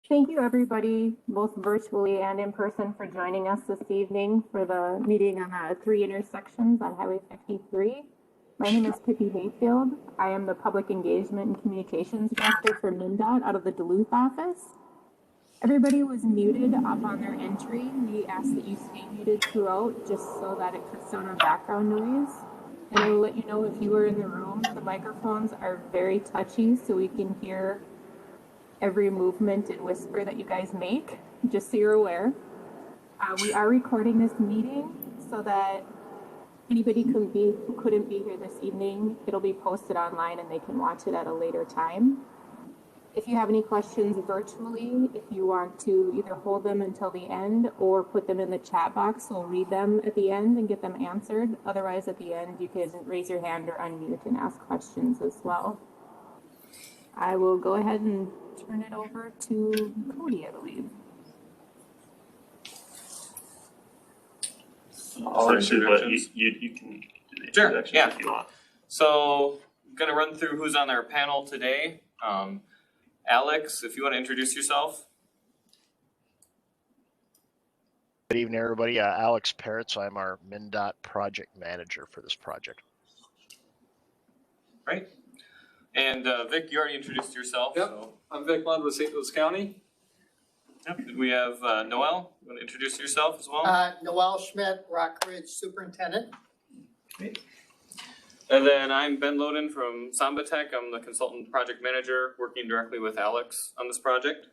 Thank you, everybody, both virtually and in person, for joining us this evening for the meeting on the 3 intersections on Highway 53. My name is Pippi Mayfield. I am the Public Engagement and Communications Director for MnDOT out of the Duluth office. Everybody was muted up on their entry. We ask that you stay muted throughout just so that it cuts down on background noise. And I will let you know if you are in the room, the microphones are very touchy so we can hear every movement and whisper that you guys make, just so you're aware. We are recording this meeting so that anybody who couldn't be here this evening, it'll be posted online and they can watch it at a later time. If you have any questions virtually, if you want to either hold them until the end or put them in the chat box, we'll read them at the end and get them answered. Otherwise, at the end, you can raise your hand or unmute and ask questions as well. I will go ahead and turn it over to Cody, I believe. You can do the introduction if you want. So I'm going to run through who's on our panel today. Alex, if you want to introduce yourself. Good evening, everybody. Alex Peretz. I'm our MnDOT project manager for this project. Right. And Vic, you already introduced yourself. Yep. So. I'm Vic Lund with St. Louis County. Yep. We have Noel. You want to introduce yourself as well? Noel Schmidt, Rock Ridge Superintendent. Great. And then I'm Ben Loden from Sambatech. I'm the consultant project manager working directly with Alex on this project.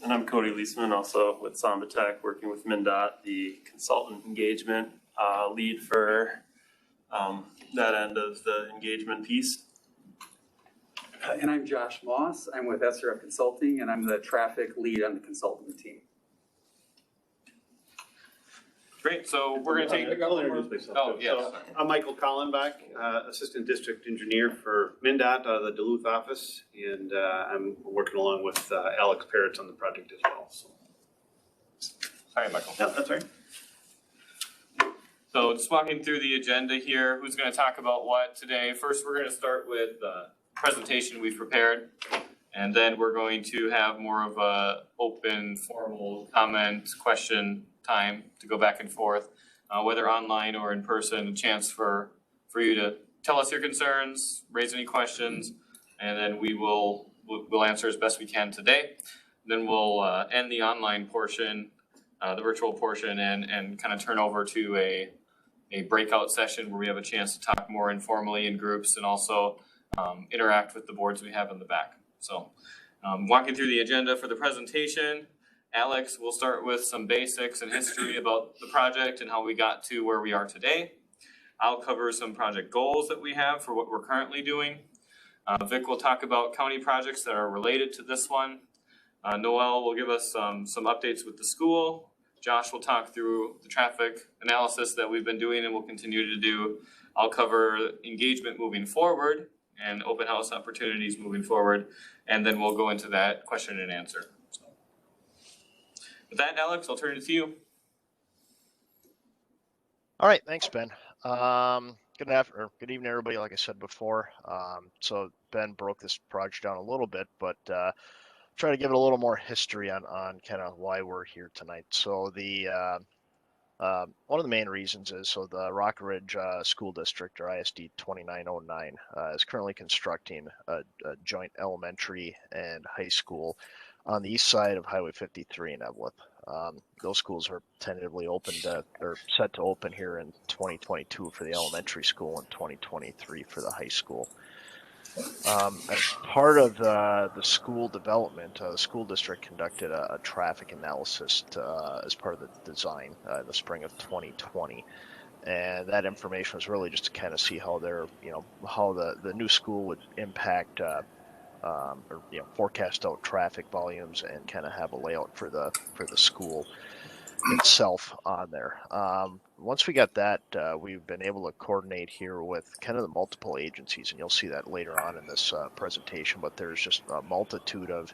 And I'm Cody Leisman, also with Sambatech, working with MnDOT, the consultant engagement lead for that end of the engagement piece. And I'm Josh Moss. I'm with SRF Consulting, and I'm the traffic lead on the consultant team. Great, so we're going to take. I'll introduce myself. Oh, yes. So, I'm Michael Collenbach, Assistant District Engineer for MnDOT out of the Duluth office, and I'm working along with Alex Peretz on the project as well. So. Sorry, Michael. No, that's right. So just walking through the agenda here, who's going to talk about what today? First, we're going to start with the presentation we've prepared, and then we're going to have more of a open, formal comment, question time to go back and forth, whether online or in person, a chance for you to tell us your concerns, raise any questions, and then we'll answer as best we can today. Then we'll end the online portion, the virtual portion, and kind of turn over to a breakout session where we have a chance to talk more informally in groups and also interact with the boards we have in the back. So walking through the agenda for the presentation, Alex will start with some basics and history about the project and how we got to where we are today. I'll cover some project goals that we have for what we're currently doing. Vic will talk about county projects that are related to this one. Noel will give us some updates with the school. Josh will talk through the traffic analysis that we've been doing and will continue to do. I'll cover engagement moving forward and open house opportunities moving forward. And then we'll go into that question and answer. With that, Alex, I'll turn it to you. All right, thanks, Ben. Good evening, everybody. Like I said before, so Ben broke this project down a little bit, but try to give it a little more history on kind of why we're here tonight. So the one of the main reasons is the Rock Ridge School District, or ISD 2909, is currently constructing a joint elementary and high school on the east side of Highway 53 in Evelyn. Those schools are tentatively or set to open here in 2022 for the elementary school and 2023 for the high school. As part of the school development, the school district conducted a traffic analysis as part of the design in the spring of 2020. And that information was really just to kind of see how how the new school would impact forecast out traffic volumes and kind of have a layout for the school itself on there. Once we got that, we've been able to coordinate here with kind of the multiple agencies, and you'll see that later on in this presentation, but there's just a multitude of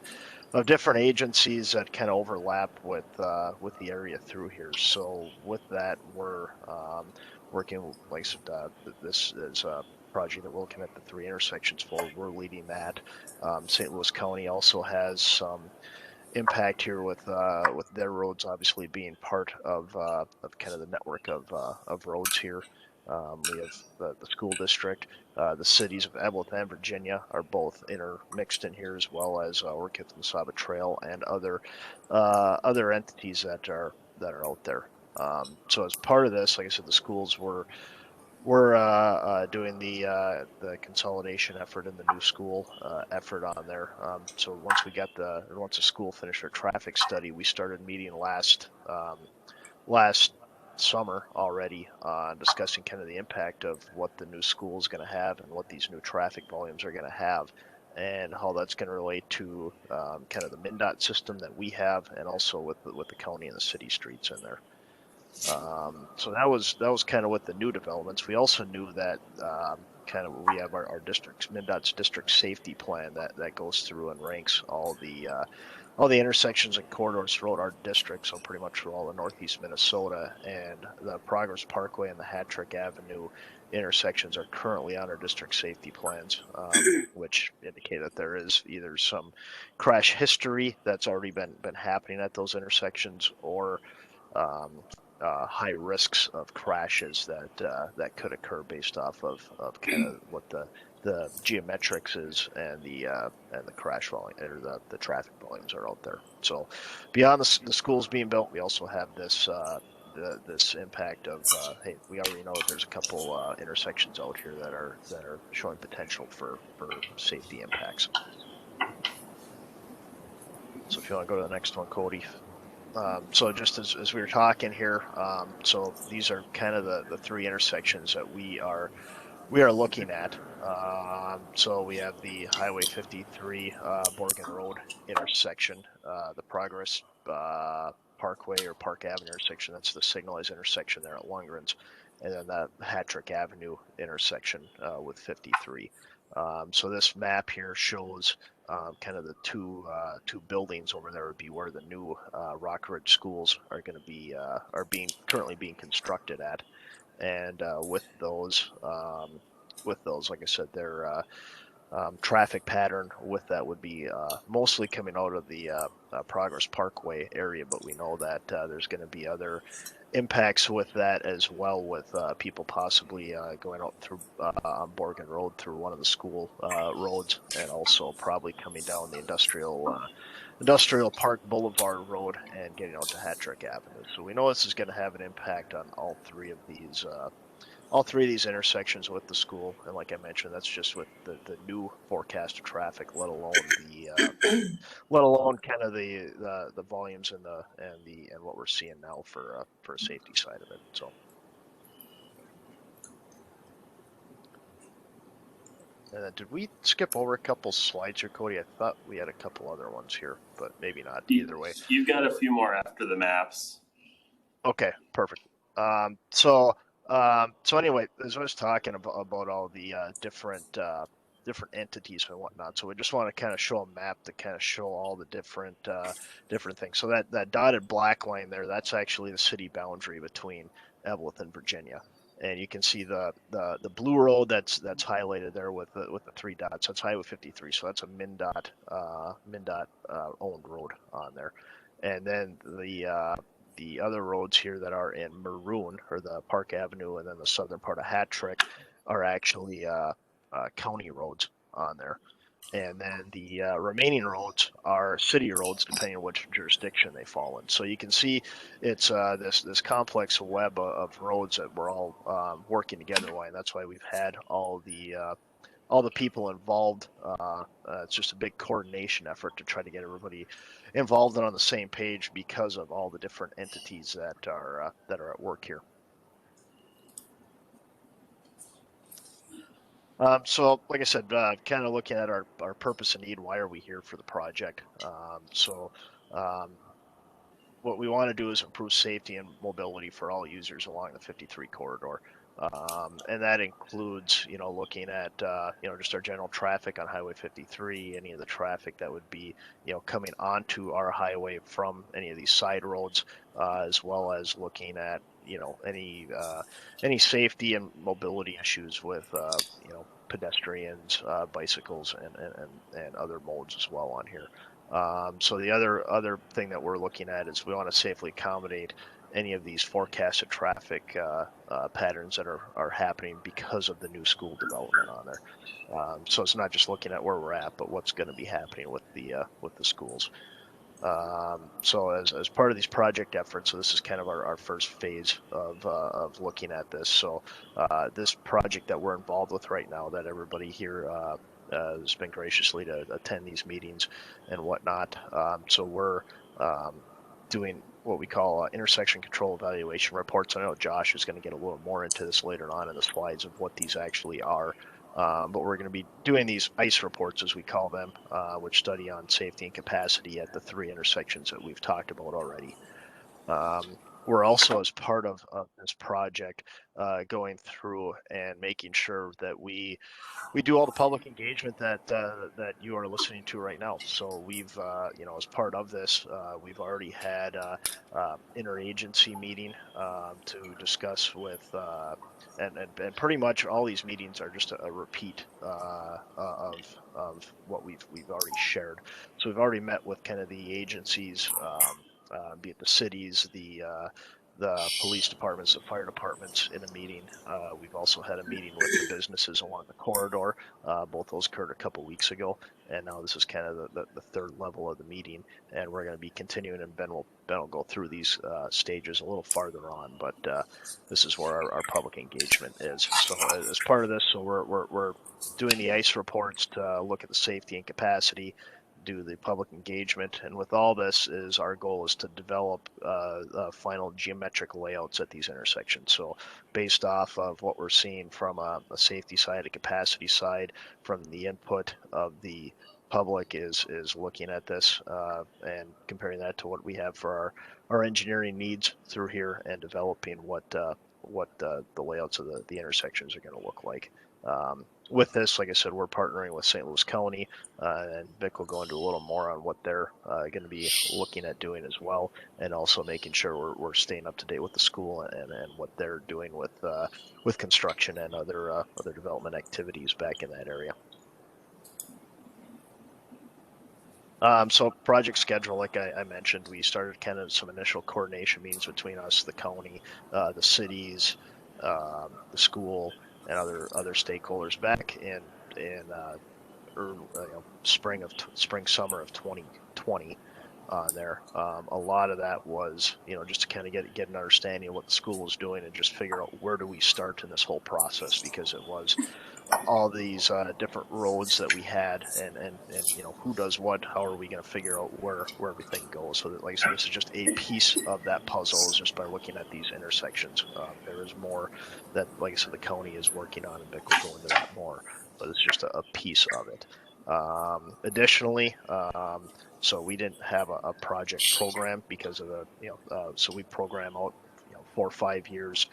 different agencies that kind of overlap with the area through here. So with that, we're working, like I said, this is a project that we're looking at the 3 intersections for. We're leading that. St. Louis County also has some impact here with their roads obviously being part of kind of the network of roads here. We have the school district, the cities of Evelyn and Virginia are both intermixed in here, as well as working with the Saba Trail and other entities that are out there. So as part of this, like I said, the schools we're doing the consolidation effort and the new school effort on there. So once the school finished their traffic study, we started meeting last summer already on discussing kind of the impact of what the new school is going to have and what these new traffic volumes are going to have, and how that's going to relate to kind of the MnDOT system that we have, and also with the county and the city streets in there. So that was kind of with the new developments. We also knew that kind of we have our districts, MnDOT's district safety plan that goes through and ranks all the intersections and corridors throughout our district, so pretty much through all of northeast Minnesota, and the Progress Parkway and the Hattrick Avenue intersections are currently on our district safety plans, which indicate that there is either some crash history that's already been happening at those intersections, or high risks of crashes that could occur based off of kind of what the geometrics is and the crash volume or the traffic volumes are out there. So beyond the schools being built, we also have this this impact of hey, we already know that there's a couple intersections out here that are showing potential for safety impacts. So if you want to go to the next one, Cody. So just as we were talking here, so these are kind of the three intersections that we are looking at. So we have the Highway 53 Borgen Road intersection, the Progress Parkway or Park Avenue intersection. That's the signalized intersection there at Lundgren's, and then the Hattrick Avenue intersection with 53. So this map here shows kind of the two buildings over there would be where the new Rock Ridge schools are going to be currently being constructed at, and with those, like I said, their traffic pattern with that would be mostly coming out of the Progress Parkway area, but we know that there's going to be other impacts with that as well, with people possibly going out through on Borgen Road through one of the school roads, and also probably coming down the Industrial Park Boulevard Road and getting out to Hattrick Avenue. So we know this is going to have an impact on all three of these intersections with the school, and like I mentioned, that's just with the new forecast of traffic, let alone kind of the volumes and what we're seeing now for a safety side of it. So. And then did we skip over a couple slides here, Cody? I thought we had a couple other ones here, but maybe not. Either way. You've got a few more after the maps. Okay, perfect. So anyway, as I was talking about all the different entities and whatnot, so we just want to kind of show a map to kind of show all the different things. So that dotted black line there, that's actually the city boundary between Evelyn and Virginia. And you can see the blue road that's highlighted there with the three dots. That's Highway 53. So that's a MnDOT owned road on there. And then the other roads here that are in maroon, or the Park Avenue and then the southern part of Hattrick, are actually county roads on there. And then the remaining roads are city roads, depending on which jurisdiction they fall in. So you can see it's this complex web of roads that we're all working together on. And that's why we've had all the people involved. It's just a big coordination effort to try to get everybody involved and on the same page, because of all the different entities that are at work here. So like I said, kind of looking at our purpose and need, why are we here for the project? What we want to do is improve safety and mobility for all users along the 53 corridor. And that includes, looking at, just our general traffic on Highway 53, any of the traffic that would be, coming onto our highway from any of these side roads, as well as looking at, any safety and mobility issues with, pedestrians, bicycles, and other modes as well on here. So the other thing that we're looking at is we want to safely accommodate any of these forecasted traffic patterns that are happening because of the new school development on there. So it's not just looking at where we're at, but what's going to be happening with the schools. So as part of these project efforts, so this is kind of our first phase of looking at this. So this project that we're involved with right now, that everybody here has been graciously to attend these meetings and whatnot. So we're doing what we call intersection control evaluation reports. I know Josh is going to get a little more into this later on in the slides of what these actually are. But we're going to be doing these ICE reports, as we call them, which study on safety and capacity at the 3 intersections that we've talked about already. We're also, as part of this project, going through and making sure that we do all the public engagement that you are listening to right now. So we've, as part of this, we've already had interagency meeting to discuss with, and pretty much all these meetings are just a repeat of what we've already shared. So we've already met with kind of the agencies, be it the cities, the police departments, the fire departments in a meeting. We've also had a meeting with the businesses along the corridor. Both those occurred a couple weeks ago, and now this is kind of the third level of the meeting, and we're going to be continuing, and Ben will go through these stages a little farther on, but this is where our public engagement is. So as part of this, so we're doing the ICE reports to look at the safety and capacity, do the public engagement, and with all this is our goal is to develop final geometric layouts at these intersections. So based off of what we're seeing from a safety side, a capacity side, from the input of the public is looking at this and comparing that to what we have for our engineering needs through here, and developing what the layouts of the intersections are going to look like. With this, like I said, we're partnering with St. Louis County, and Vic will go into a little more on what they're going to be looking at doing as well, and also making sure we're staying up to date with the school and what they're doing with construction and other development activities back in that area. So project schedule, like I mentioned, we started kind of some initial coordination meetings between us, the county, the cities, the school, and other stakeholders back in spring summer of 2020 on there. A lot of that was just to kind of get an understanding of what the school was doing and just figure out where do we start in this whole process, because it was all these different roads that we had, and who does what, how are we going to figure out where everything goes. So that, like I said, this is just a piece of that puzzle, is just by looking at these intersections. There is more that, like I said, the county is working on, and Vic will go into that more, but it's just a piece of it. Additionally, so we didn't have a project program because of so we program out 4 or 5 years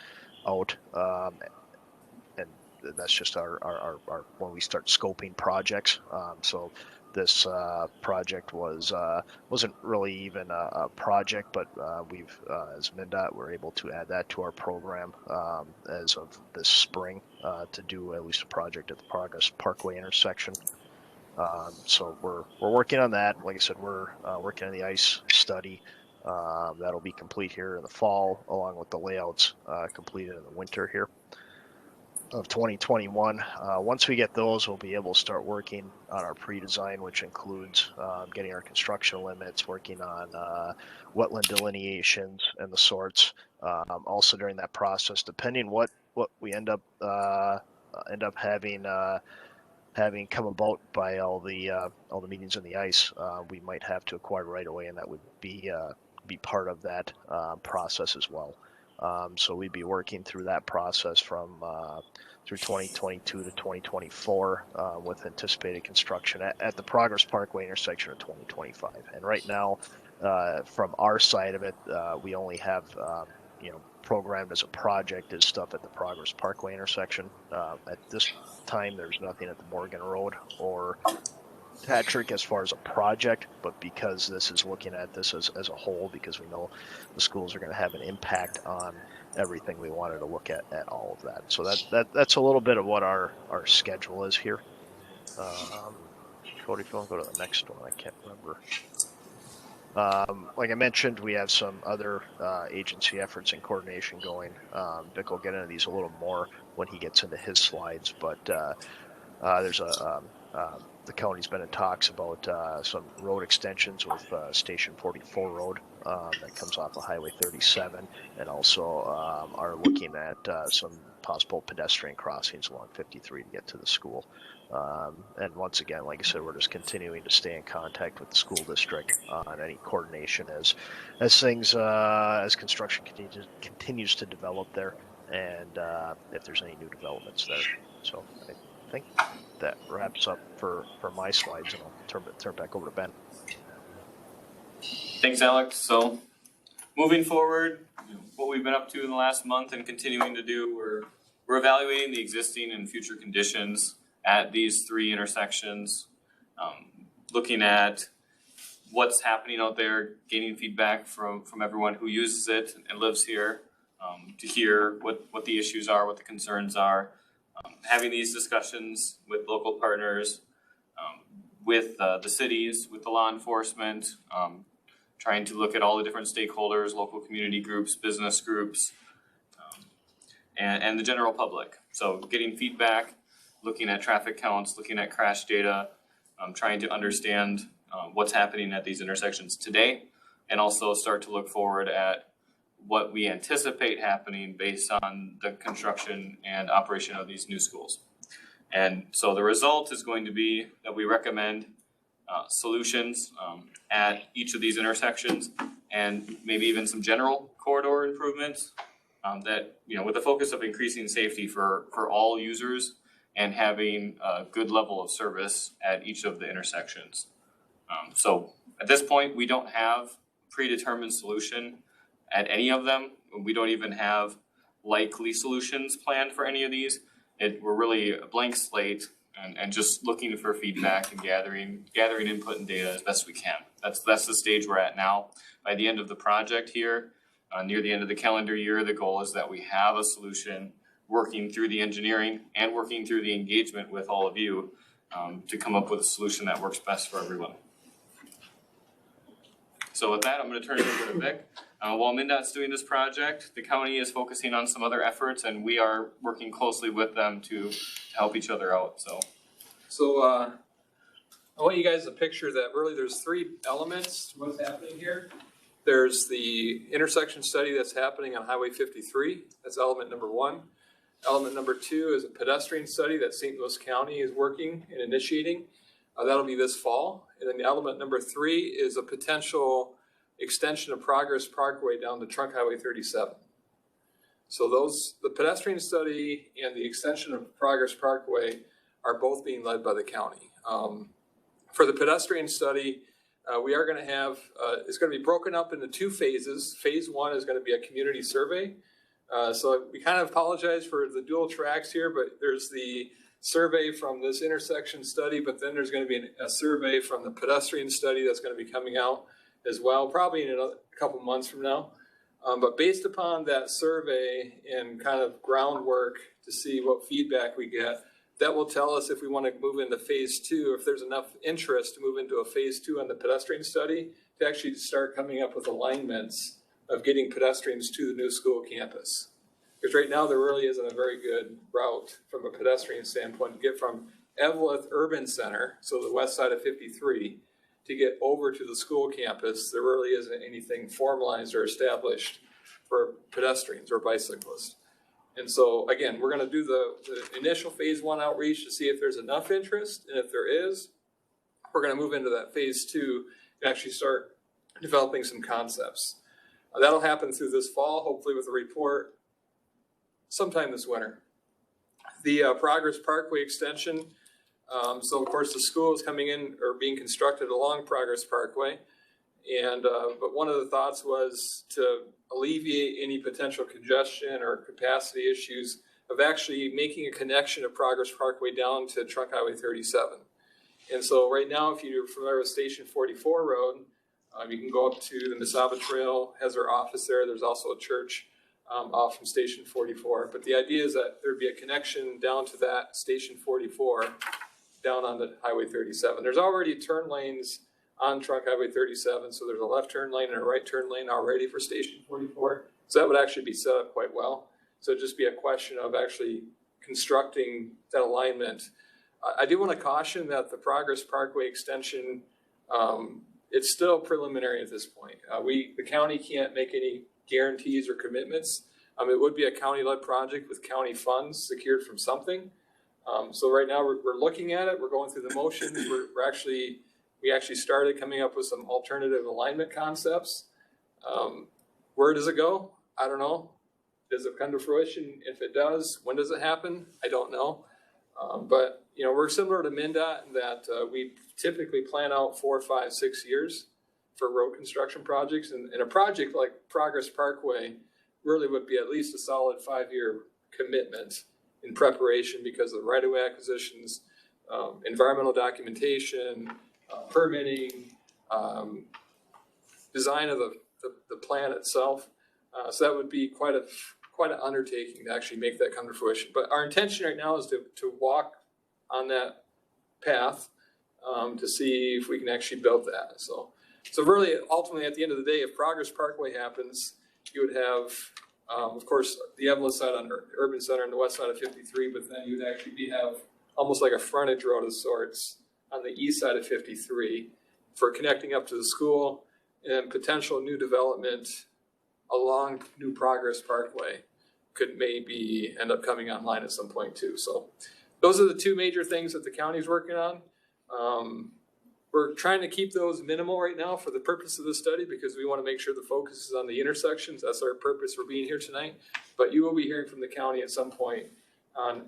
out, and that's just our when we start scoping projects. So this project wasn't really even a project, but we've as MnDOT we're able to add that to our program as of this spring to do at least a project at the Progress Parkway intersection. So we're working on that. Like I said, we're working on the ICE study. That'll be complete here in the fall, along with the layouts completed in the winter here of 2021. Once we get those, we'll be able to start working on our pre-design, which includes getting our construction limits, working on wetland delineations and the sorts. Also during that process, depending what we end up having come about by all the meetings in the ICE, we might have to acquire right away, and that would be part of that process as well. So we'd be working through that process from through 2022 to 2024 with anticipated construction at the Progress Parkway intersection of 2025. And right now, from our side of it, we only have programmed as a project is stuff at the Progress Parkway intersection. At this time, there's nothing at the Morgan Road or Patrick as far as a project, but because this is looking at this as a whole, because we know the schools are going to have an impact on everything, we wanted to look at all of that. So that's a little bit of what our schedule is here. Cody, if you want to go to the next one, I can't remember. Like I mentioned, we have some other agency efforts and coordination going. Vic will get into these a little more when he gets into his slides, but there's the county's been in talks about some road extensions with Station 44 Road that comes off of Highway 37, and also are looking at some possible pedestrian crossings along 53 to get to the school. And once again, like I said, we're just continuing to stay in contact with the school district on any coordination as things as construction continues to develop there, and if there's any new developments there. So I think that wraps up for my slides, and I'll turn back over to Ben. Thanks, Alex. So moving forward, what we've been up to in the last month and continuing to do, we're evaluating the existing and future conditions at these 3 intersections, looking at what's happening out there, gaining feedback from everyone who uses it and lives here, to hear what the issues are, what the concerns are, having these discussions with local partners, with the cities, with the law enforcement, trying to look at all the different stakeholders, local community groups, business groups, and the general public. So getting feedback, looking at traffic counts, looking at crash data, trying to understand what's happening at these intersections today, and also start to look forward at what we anticipate happening based on the construction and operation of these new schools. And so the result is going to be that we recommend solutions at each of these intersections, and maybe even some general corridor improvements that, with the focus of increasing safety for all users and having a good level of service at each of the intersections. So at this point, we don't have a predetermined solution at any of them. We don't even have likely solutions planned for any of these. We're really a blank slate and just looking for feedback and gathering input and data as best we can. That's the stage we're at now. By the end of the project here, near the end of the calendar year, the goal is that we have a solution, working through the engineering and working through the engagement with all of you to come up with a solution that works best for everyone. So with that, I'm going to turn it over to Vic. While MnDOT's doing this project, the county is focusing on some other efforts, and we are working closely with them to help each other out. So I want you guys to picture that really there's 3 elements to what's happening here. There's the intersection study that's happening on Highway 53. That's element number 1. Element number 2 is a pedestrian study that St. Louis County is working and initiating. That'll be this fall. And then element number 3 is a potential extension of Progress Parkway down to Trunk Highway 37. So the pedestrian study and the extension of Progress Parkway are both being led by the county. For the pedestrian study, we are going to have, it's going to be broken up into 2 phases. Phase 1 is going to be a community survey. So we kind of apologize for the dual tracks here, but there's the survey from this intersection study, but then there's going to be a survey from the pedestrian study that's going to be coming out as well, probably in a couple months from now. But based upon that survey and kind of groundwork to see what feedback we get, that will tell us if we want to move into phase 2, if there's enough interest to move into a phase 2 on the pedestrian study to actually start coming up with alignments of getting pedestrians to the new school campus. Because right now there really isn't a very good route from a pedestrian standpoint to get from Eveleth Urban Center, so the west side of 53, to get over to the school campus. There really isn't anything formalized or established for pedestrians or bicyclists. And so again, we're going to do the initial phase 1 outreach to see if there's enough interest, and if there is, we're going to move into that phase 2 and actually start developing some concepts. That'll happen through this fall, hopefully with a report sometime this winter. The Progress Parkway extension, so of course the school is coming in or being constructed along Progress Parkway. And but one of the thoughts was to alleviate any potential congestion or capacity issues of actually making a connection of Progress Parkway down to Trunk Highway 37. And so right now, if you're familiar with Station 44 Road, you can go up to the Mesaba Trail, has their office there. There's also a church off from Station 44. But the idea is that there'd be a connection down to that Station 44 down onto Highway 37. There's already turn lanes on Trunk Highway 37, so there's a left turn lane and a right turn lane already for Station 44. So that would actually be set up quite well. So it'd just be a question of actually constructing that alignment. I do want to caution that the Progress Parkway extension, it's still preliminary at this point. The county can't make any guarantees or commitments. It would be a county-led project with county funds secured from something. So right now we're looking at it. We're going through the motions. We actually started coming up with some alternative alignment concepts. Where does it go? I don't know. Does it come to fruition? If it does, when does it happen? I don't know. But we're similar to MnDOT in that we typically plan out 4, 5, 6 years for road construction projects. And a project like Progress Parkway really would be at least a solid 5-year commitment in preparation because of right-of-way acquisitions, environmental documentation, permitting, design of the plan itself. So that would be quite an undertaking to actually make that come to fruition. But our intention right now is to walk on that path to see if we can actually build that. So really, ultimately, at the end of the day, if Progress Parkway happens, you would have, of course, the Evelyn side on Urban Center and the west side of 53, but then you would actually have almost like a frontage road of sorts on the east side of 53 for connecting up to the school and potential new development along New Progress Parkway could maybe end up coming online at some point too. So those are the two major things that the county's working on. We're trying to keep those minimal right now for the purpose of the study because we want to make sure the focus is on the intersections. That's our purpose for being here tonight. But you will be hearing from the county at some point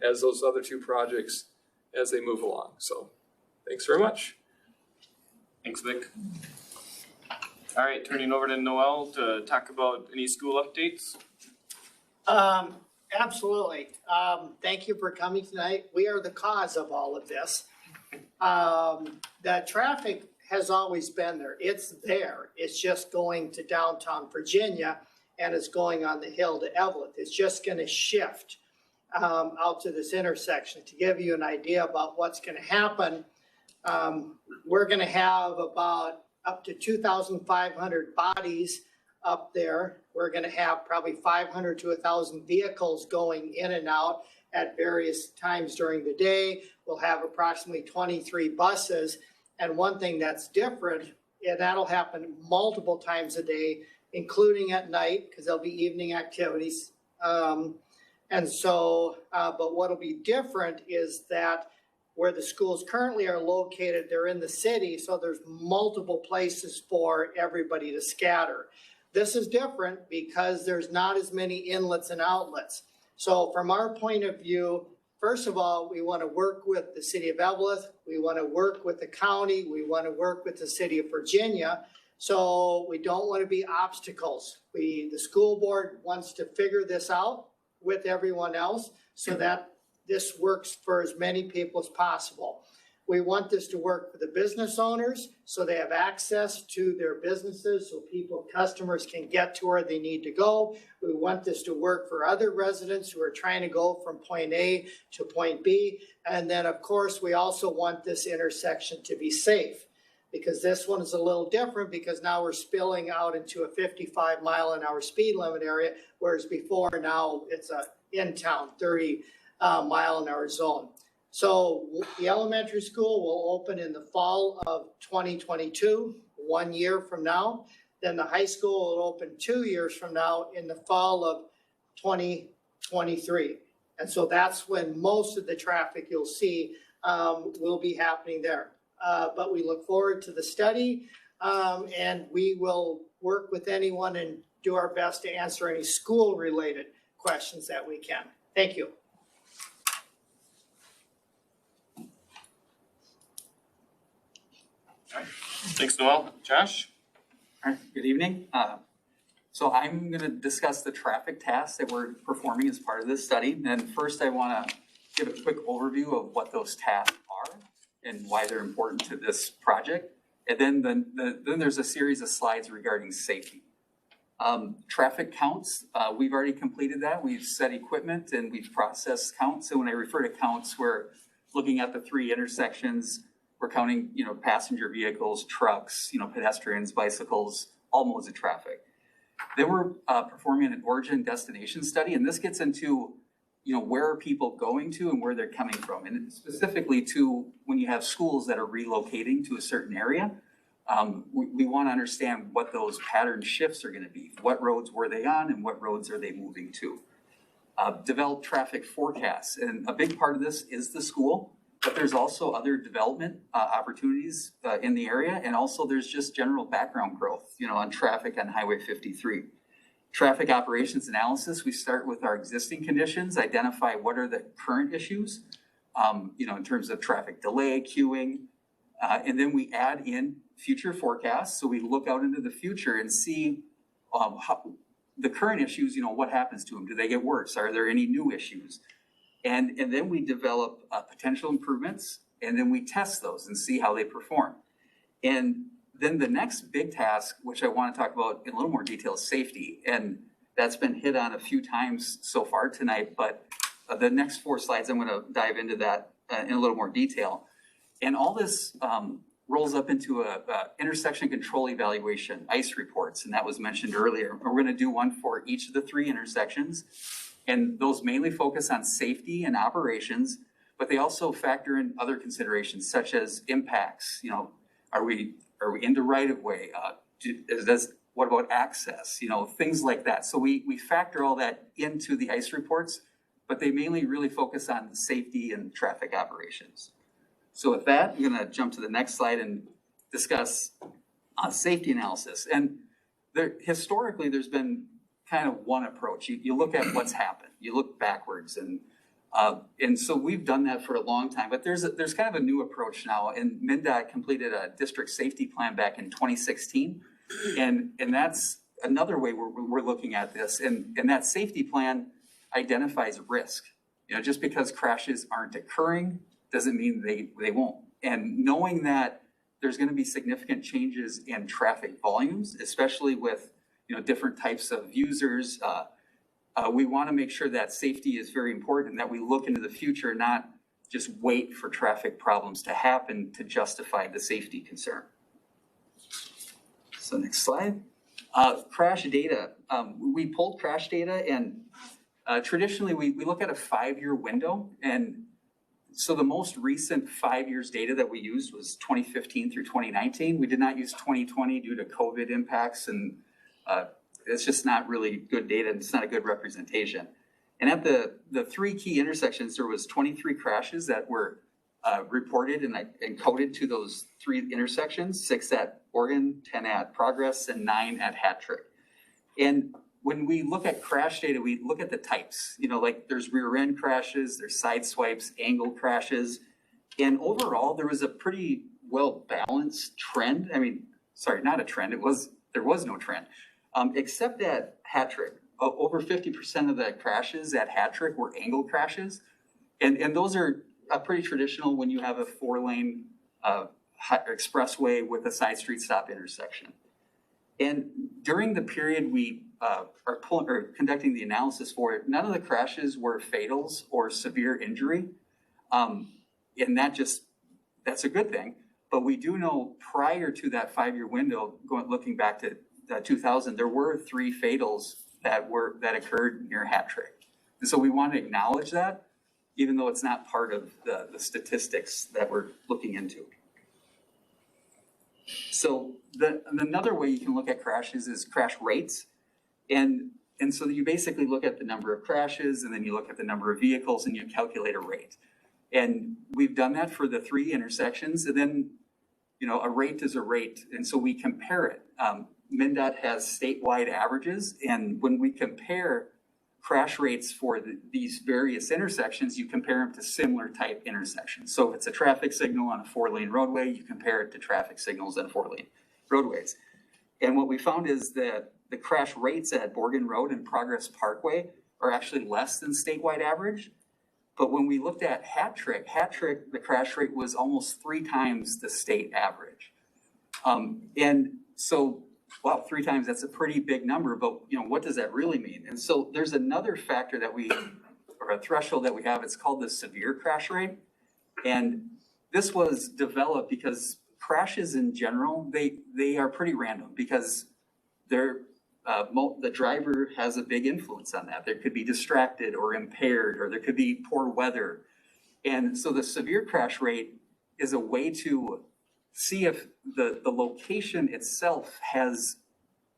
as those other two projects as they move along. So thanks very much. Thanks, Vic. All right, turning over to Noel to talk about any school updates. Absolutely. Thank you for coming tonight. We are the cause of all of this. The traffic has always been there. It's there. It's just going to downtown Virginia and it's going on the hill to Evelyn. It's just going to shift out to this intersection. To give you an idea about what's going to happen, we're going to have about up to 2,500 bodies up there. We're going to have probably 500 to 1,000 vehicles going in and out at various times during the day. We'll have approximately 23 buses. And one thing that's different, and that'll happen multiple times a day, including at night, because there'll be evening activities. But what'll be different is that where the schools currently are located, they're in the city, so there's multiple places for everybody to scatter. This is different because there's not as many inlets and outlets. So from our point of view, first of all, we want to work with the city of Evelyn. We want to work with the county. We want to work with the city of Virginia. So we don't want to be obstacles. The school board wants to figure this out with everyone else so that this works for as many people as possible. We want this to work for the business owners so they have access to their businesses so customers can get to where they need to go. We want this to work for other residents who are trying to go from point A to point B. And then, of course, we also want this intersection to be safe because this one is a little different because now we're spilling out into a 55-mile-an-hour speed limit area, whereas before now it's a in-town 30-mile-an-hour zone. So the elementary school will open in the fall of 2022, 1 year from now. Then the high school will open 2 years from now in the fall of 2023. And so that's when most of the traffic you'll see will be happening there. But we look forward to the study and we will work with anyone and do our best to answer any school-related questions that we can. Thank you. All right. Thanks, Noel. Josh? All right, good evening. So I'm going to discuss the traffic tasks that we're performing as part of this study. And first I want to give a quick overview of what those tasks are and why they're important to this project. And then there's a series of slides regarding safety. Traffic counts, we've already completed that. We've set equipment and we've processed counts. So when I refer to counts, we're looking at the three intersections, we're counting, passenger vehicles, trucks, pedestrians, bicycles, all modes of traffic. Then we're performing an origin and destination study, and this gets into, where are people going to and where they're coming from, and specifically to when you have schools that are relocating to a certain area. We want to understand what those pattern shifts are going to be. What roads were they on and what roads are they moving to? Develop traffic forecasts. And a big part of this is the school, but there's also other development opportunities in the area. And also there's just general background growth, on traffic on Highway 53. Traffic operations analysis, we start with our existing conditions, identify what are the current issues, in terms of traffic delay, queuing, and then we add in future forecasts. So we look out into the future and see how the current issues, what happens to them? Do they get worse? Are there any new issues? And then we develop potential improvements, and then we test those and see how they perform. And then the next big task, which I want to talk about in a little more detail, is safety. And that's been hit on a few times so far tonight, but the next 4 slides, I'm going to dive into that in a little more detail. And all this rolls up into a intersection control evaluation, ICE reports, and that was mentioned earlier. We're going to do one for each of the 3 intersections, and those mainly focus on safety and operations, but they also factor in other considerations such as impacts. Are we into right of way? What about access? Things like that. So we factor all that into the ICE reports, but they mainly really focus on safety and traffic operations. So with that, I'm going to jump to the next slide and discuss safety analysis. And historically, there's been kind of one approach. You look at what's happened. You look backwards, and so we've done that for a long time. But there's kind of a new approach now. And MnDOT completed a district safety plan back in 2016, and that's another way we're looking at this. And that safety plan identifies risk. Just because crashes aren't occurring doesn't mean they won't. And knowing that there's going to be significant changes in traffic volumes, especially with different types of users, we want to make sure that safety is very important, and that we look into the future, not just wait for traffic problems to happen to justify the safety concern. So next slide. Crash data. We pulled crash data, and traditionally we look at a 5-year window, and so the most recent 5 years data that we used was 2015 through 2019. We did not use 2020 due to COVID impacts, and it's just not really good data, and it's not a good representation. And at the 3 key intersections, there was 23 crashes that were reported and coded to those 3 intersections, 6 at Oregon, 10 at Progress, and 9 at Hattrick. And when we look at crash data, we look at the types, like there's rear end crashes, there's side swipes, angle crashes. And overall, there was a pretty well balanced trend. I mean, sorry, not a trend. There was no trend, except at Hattrick. Over 50% of the crashes at Hattrick were angle crashes. And those are pretty traditional when you have a 4-lane expressway with a side street stop intersection. And during the period we are conducting the analysis for it, none of the crashes were fatals or severe injury. And that's a good thing. But we do know prior to that 5-year window, looking back to 2000, there were 3 fatals that occurred near Hattrick. And so we want to acknowledge that, even though it's not part of the statistics that we're looking into. So another way you can look at crashes is crash rates. And so you basically look at the number of crashes, and then you look at the number of vehicles, and you calculate a rate. And we've done that for the 3 intersections, and then, a rate is a rate. And so we compare it. MnDOT has statewide averages, and when we compare crash rates for these various intersections, you compare them to similar type intersections. So if it's a traffic signal on a 4-lane roadway, you compare it to traffic signals on 4-lane roadways. And what we found is that the crash rates at Borgen Road and Progress Parkway are actually less than statewide average. But when we looked at Hattrick, the crash rate was almost 3 times the state average. And so, wow, 3 times, that's a pretty big number, but what does that really mean? And so there's another factor or a threshold that we have, it's called the severe crash rate. And this was developed because crashes in general, they are pretty random because they're, the driver has a big influence on that. There could be distracted or impaired, or there could be poor weather. And so the severe crash rate is a way to see if the location itself has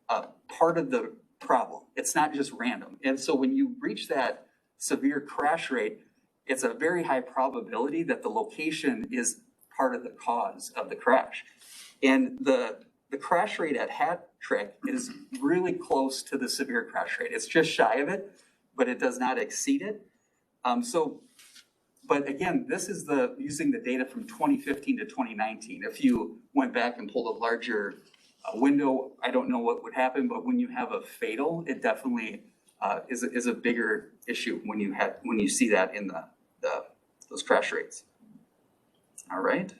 a part of the problem. It's not just random. And so when you reach that severe crash rate, it's a very high probability that the location is part of the cause of the crash. And the crash rate at Hat Trick is really close to the severe crash rate. It's just shy of it, but it does not exceed it. But again, this is using the data from 2015 to 2019. If you went back and pulled a larger window, I don't know what would happen, but when you have a fatal, it definitely is a bigger issue when you see that in those crash rates. All right.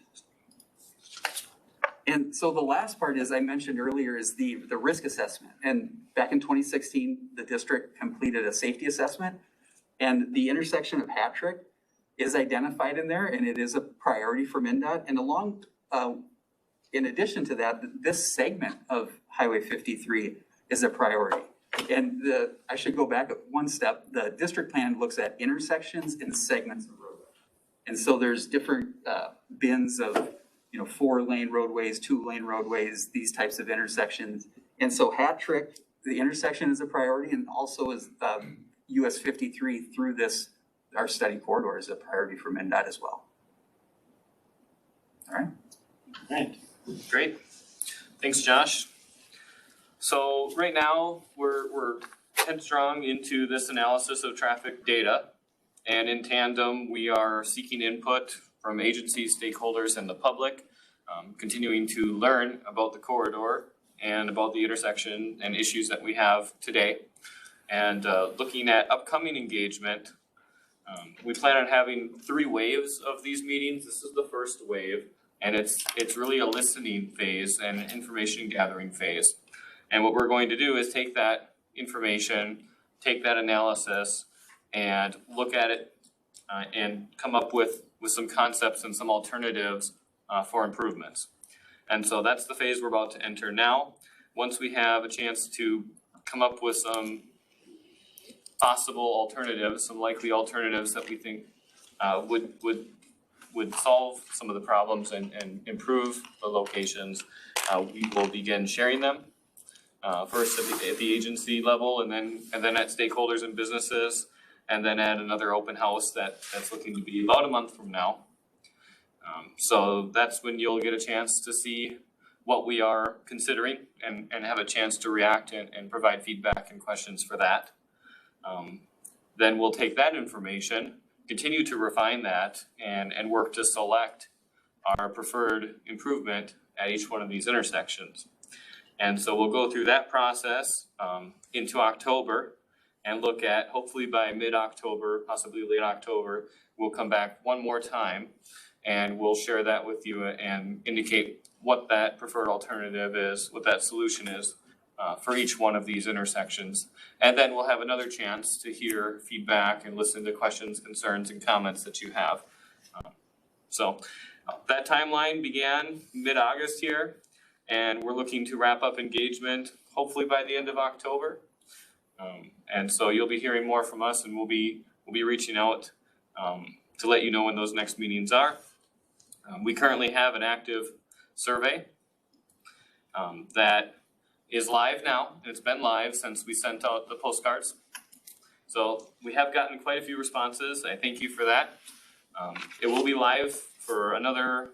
And so the last part, as I mentioned earlier, is the risk assessment. And back in 2016, the district completed a safety assessment, and the intersection of Hat Trick is identified in there, and it is a priority for MnDOT. And in addition to that, this segment of Highway 53 is a priority. And I should go back one step. The district plan looks at intersections and segments of roadway. And so there's different bins of 4-lane roadways, 2-lane roadways, these types of intersections. And so Hat Trick, the intersection is a priority, and also is US 53 through our study corridor is a priority for MnDOT as well. All right. All right, great. Thanks, Josh. So right now, we're headstrong into this analysis of traffic data. And in tandem, we are seeking input from agencies, stakeholders, and the public, continuing to learn about the corridor and about the intersection and issues that we have today. And looking at upcoming engagement, we plan on having 3 waves of these meetings. This is the first wave, and it's really a listening phase and an information gathering phase. And what we're going to do is take that information, take that analysis, and look at it and come up with some concepts and some alternatives for improvements. And so that's the phase we're about to enter now. Once we have a chance to come up with some possible alternatives, some likely alternatives that we think would solve some of the problems and improve the locations, we will begin sharing them. First at the agency level, and then at stakeholders and businesses, and then at another open house that's looking to be about a month from now. So that's when you'll get a chance to see what we are considering and have a chance to react and provide feedback and questions for that. Then we'll take that information, continue to refine that, and work to select our preferred improvement at each one of these intersections. And so we'll go through that process into October and look at, hopefully by mid-October, possibly late October, we'll come back one more time and we'll share that with you and indicate what that preferred alternative is, what that solution is for each one of these intersections. And then we'll have another chance to hear feedback and listen to questions, concerns, and comments that you have. So that timeline began mid-August here, and we're looking to wrap up engagement hopefully by the end of October. And so you'll be hearing more from us, and we'll be reaching out to let you know when those next meetings are. We currently have an active survey that is live now, and it's been live since we sent out the postcards. So we have gotten quite a few responses. I thank you for that. It will be live for another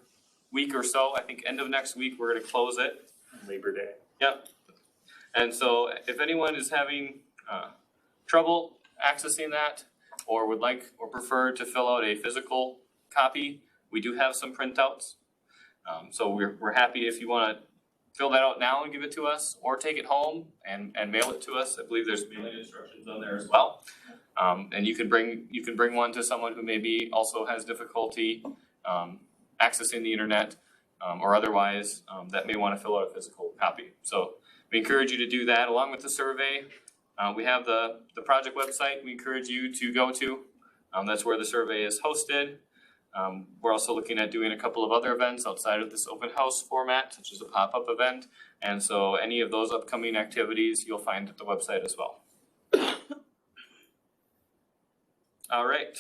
week or so. I think end of next week we're going to close it. Labor Day. Yep. And so if anyone is having trouble accessing that, or would like or prefer to fill out a physical copy, we do have some printouts. So we're happy if you want to fill that out now and give it to us, or take it home and mail it to us. I believe there's mailing instructions on there as well. And you can bring one to someone who maybe also has difficulty accessing the internet or otherwise that may want to fill out a physical copy. So we encourage you to do that along with the survey. We have the project website we encourage you to go to. That's where the survey is hosted. We're also looking at doing a couple of other events outside of this open house format, such as a pop-up event. And so any of those upcoming activities you'll find at the website as well. All right,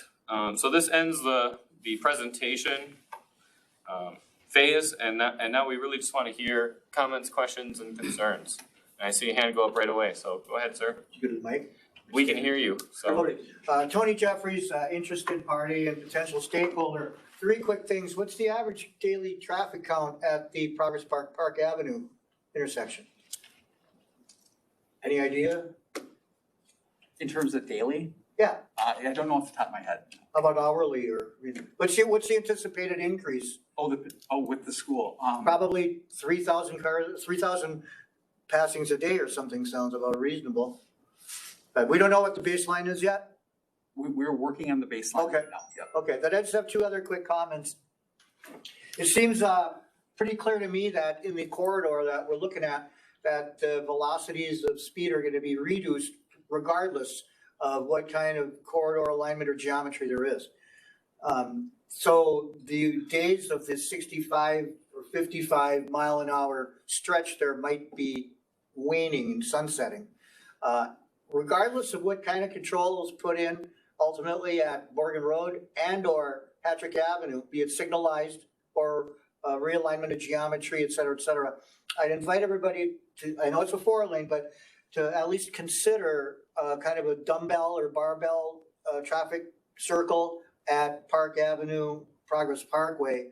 so this ends the presentation phase, and now we really just want to hear comments, questions, and concerns. And I see a hand go up right away, so go ahead, sir. You good, Mike? We can hear you, so. Tony Jeffries, interested party and potential stakeholder. 3 quick things. What's the average daily traffic count at the Progress Park Avenue intersection? Any idea? In terms of daily, Yeah, I don't know off the top of my head. how about hourly or, what's the anticipated increase? With the school. Probably 3,000 cars, 3,000 passings a day or something sounds about reasonable. But we don't know what the baseline is yet? We're working on the baseline Okay. right now. Yep. Okay, then I just have 2 other quick comments. It seems pretty clear to me that in the corridor that we're looking at, that the velocities of speed are gonna be reduced regardless of what kind of corridor alignment or geometry there is. So the days of the 65 or 55 mile an hour stretch there might be waning and sunsetting. Regardless of what kind of control is put in ultimately at Morgan Road and or Patrick Avenue, be it signalized or realignment of geometry, et cetera, I'd invite everybody to, I know it's a 4-lane, but to at least consider kind of a dumbbell or barbell traffic circle at Park Avenue, Progress Parkway,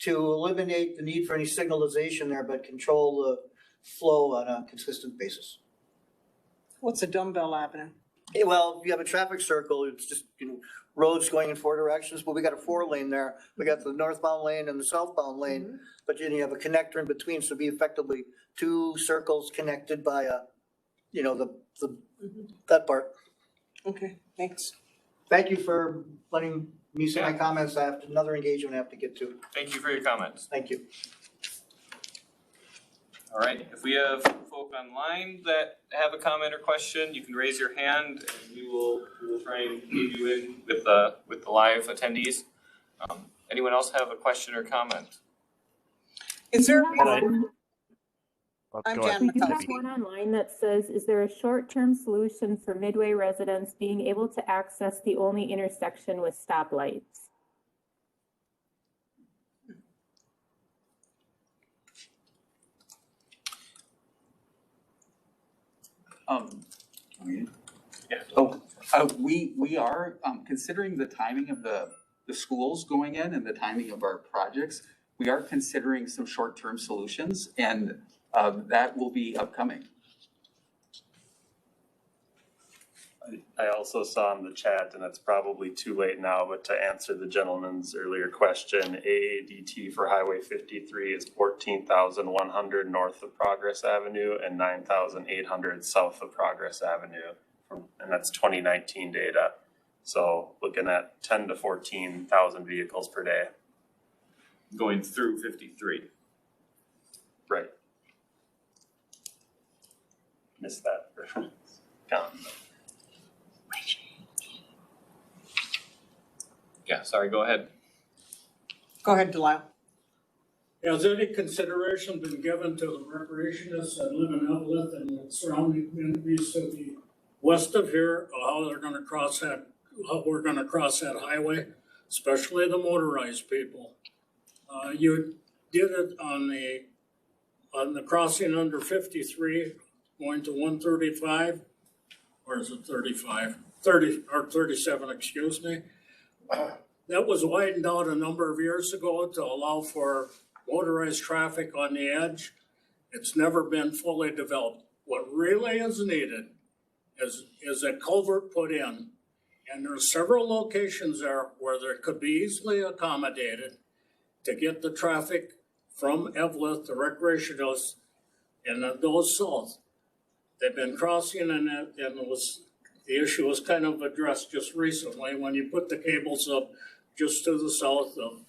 to eliminate the need for any signalization there, but control the flow on a consistent basis. What's a dumbbell avenue? Well, if you have a traffic circle, it's just, roads going in 4 directions, but we got a 4-lane there. We got the northbound lane and the southbound lane, but then you have a connector in between, so it'd be effectively 2 circles connected by a, that part. Okay, thanks. Thank you for letting me say my comments. I have another engagement I have to get to. Thank you for your comments. Thank you. All right, if we have folk online that have a comment or question, you can raise your hand and we will try and get you in with the live attendees. Anyone else have a question or comment? Is there, Oh, I'm go ahead, Jan We do have Mikowski. one online that says, is there a short-term solution for Midway residents being able to access the only intersection with stoplights? We are considering the timing of the schools going in and the timing of our projects. We are considering some short-term solutions, and that will be upcoming. I also saw in the chat, and it's probably too late now, but to answer the gentleman's earlier question, AADT for Highway 53 is 14,100 north of Progress Avenue and 9,800 south of Progress Avenue. And that's 2019 data. So looking at 10 to 14,000 vehicles per day. Going through 53. Right. Missed that reference. Yeah, sorry, go ahead. Go ahead, Delisle. Has any consideration been given to the recreationists that live in Evelyn and the surrounding communities to the west of here, how they're gonna cross that, how we're gonna cross that highway, especially the motorized people? You did it on the crossing under 53, going to 135, or is it 35? 30, or 37, excuse me. That was widened out a number of years ago to allow for motorized traffic on the edge. It's never been fully developed. What really is needed is a culvert put in. And there are several locations there where there could be easily accommodated to get the traffic from Evelyn to recreationalists and those south. They've been crossing and the issue was kind of addressed just recently when you put the cables up just to the south of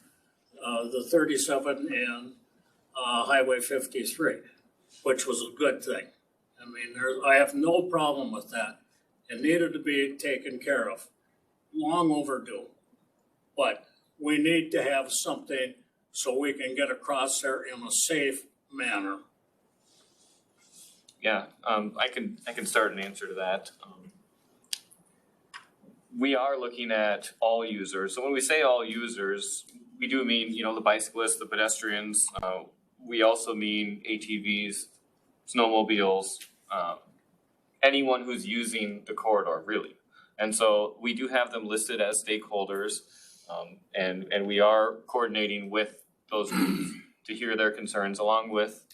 the 37 and Highway 53, which was a good thing. I mean, I have no problem with that. It needed to be taken care of, long overdue. But we need to have something so we can get across there in a safe manner. Yeah, I can start an answer to that. We are looking at all users. So when we say all users, we do mean, you know, the bicyclists, the pedestrians. We also mean ATVs, snowmobiles, anyone who's using the corridor, really. And so we do have them listed as stakeholders, and we are coordinating with those groups to hear their concerns, along with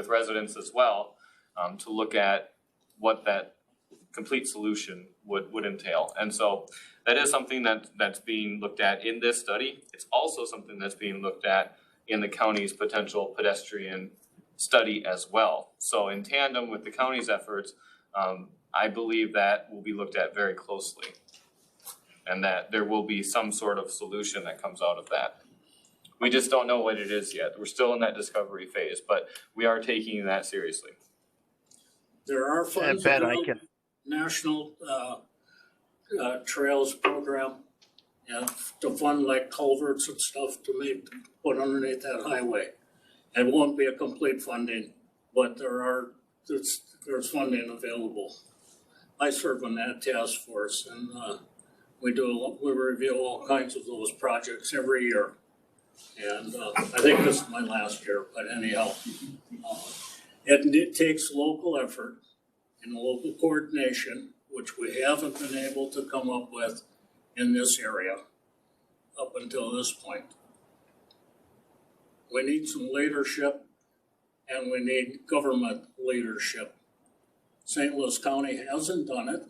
residents as well, to look at what that complete solution would entail. And so that is something that's being looked at in this study. It's also something that's being looked at in the county's potential pedestrian study as well. So in tandem with the county's efforts, I believe that will be looked at very closely, and that there will be some sort of solution that comes out of that. We just don't know what it is yet. We're still in that discovery phase, but we are taking that seriously. There are funds Ben, in I the can- National Trails Program, and to fund like culverts and stuff to put underneath that highway. It won't be a complete funding, but there's funding available. I serve on that task force, and we review all kinds of those projects every year. And I think this is my last year, but anyhow, it takes local effort and local coordination, which we haven't been able to come up with in this area up until this point. We need some leadership, and we need government leadership. St. Louis County hasn't done it.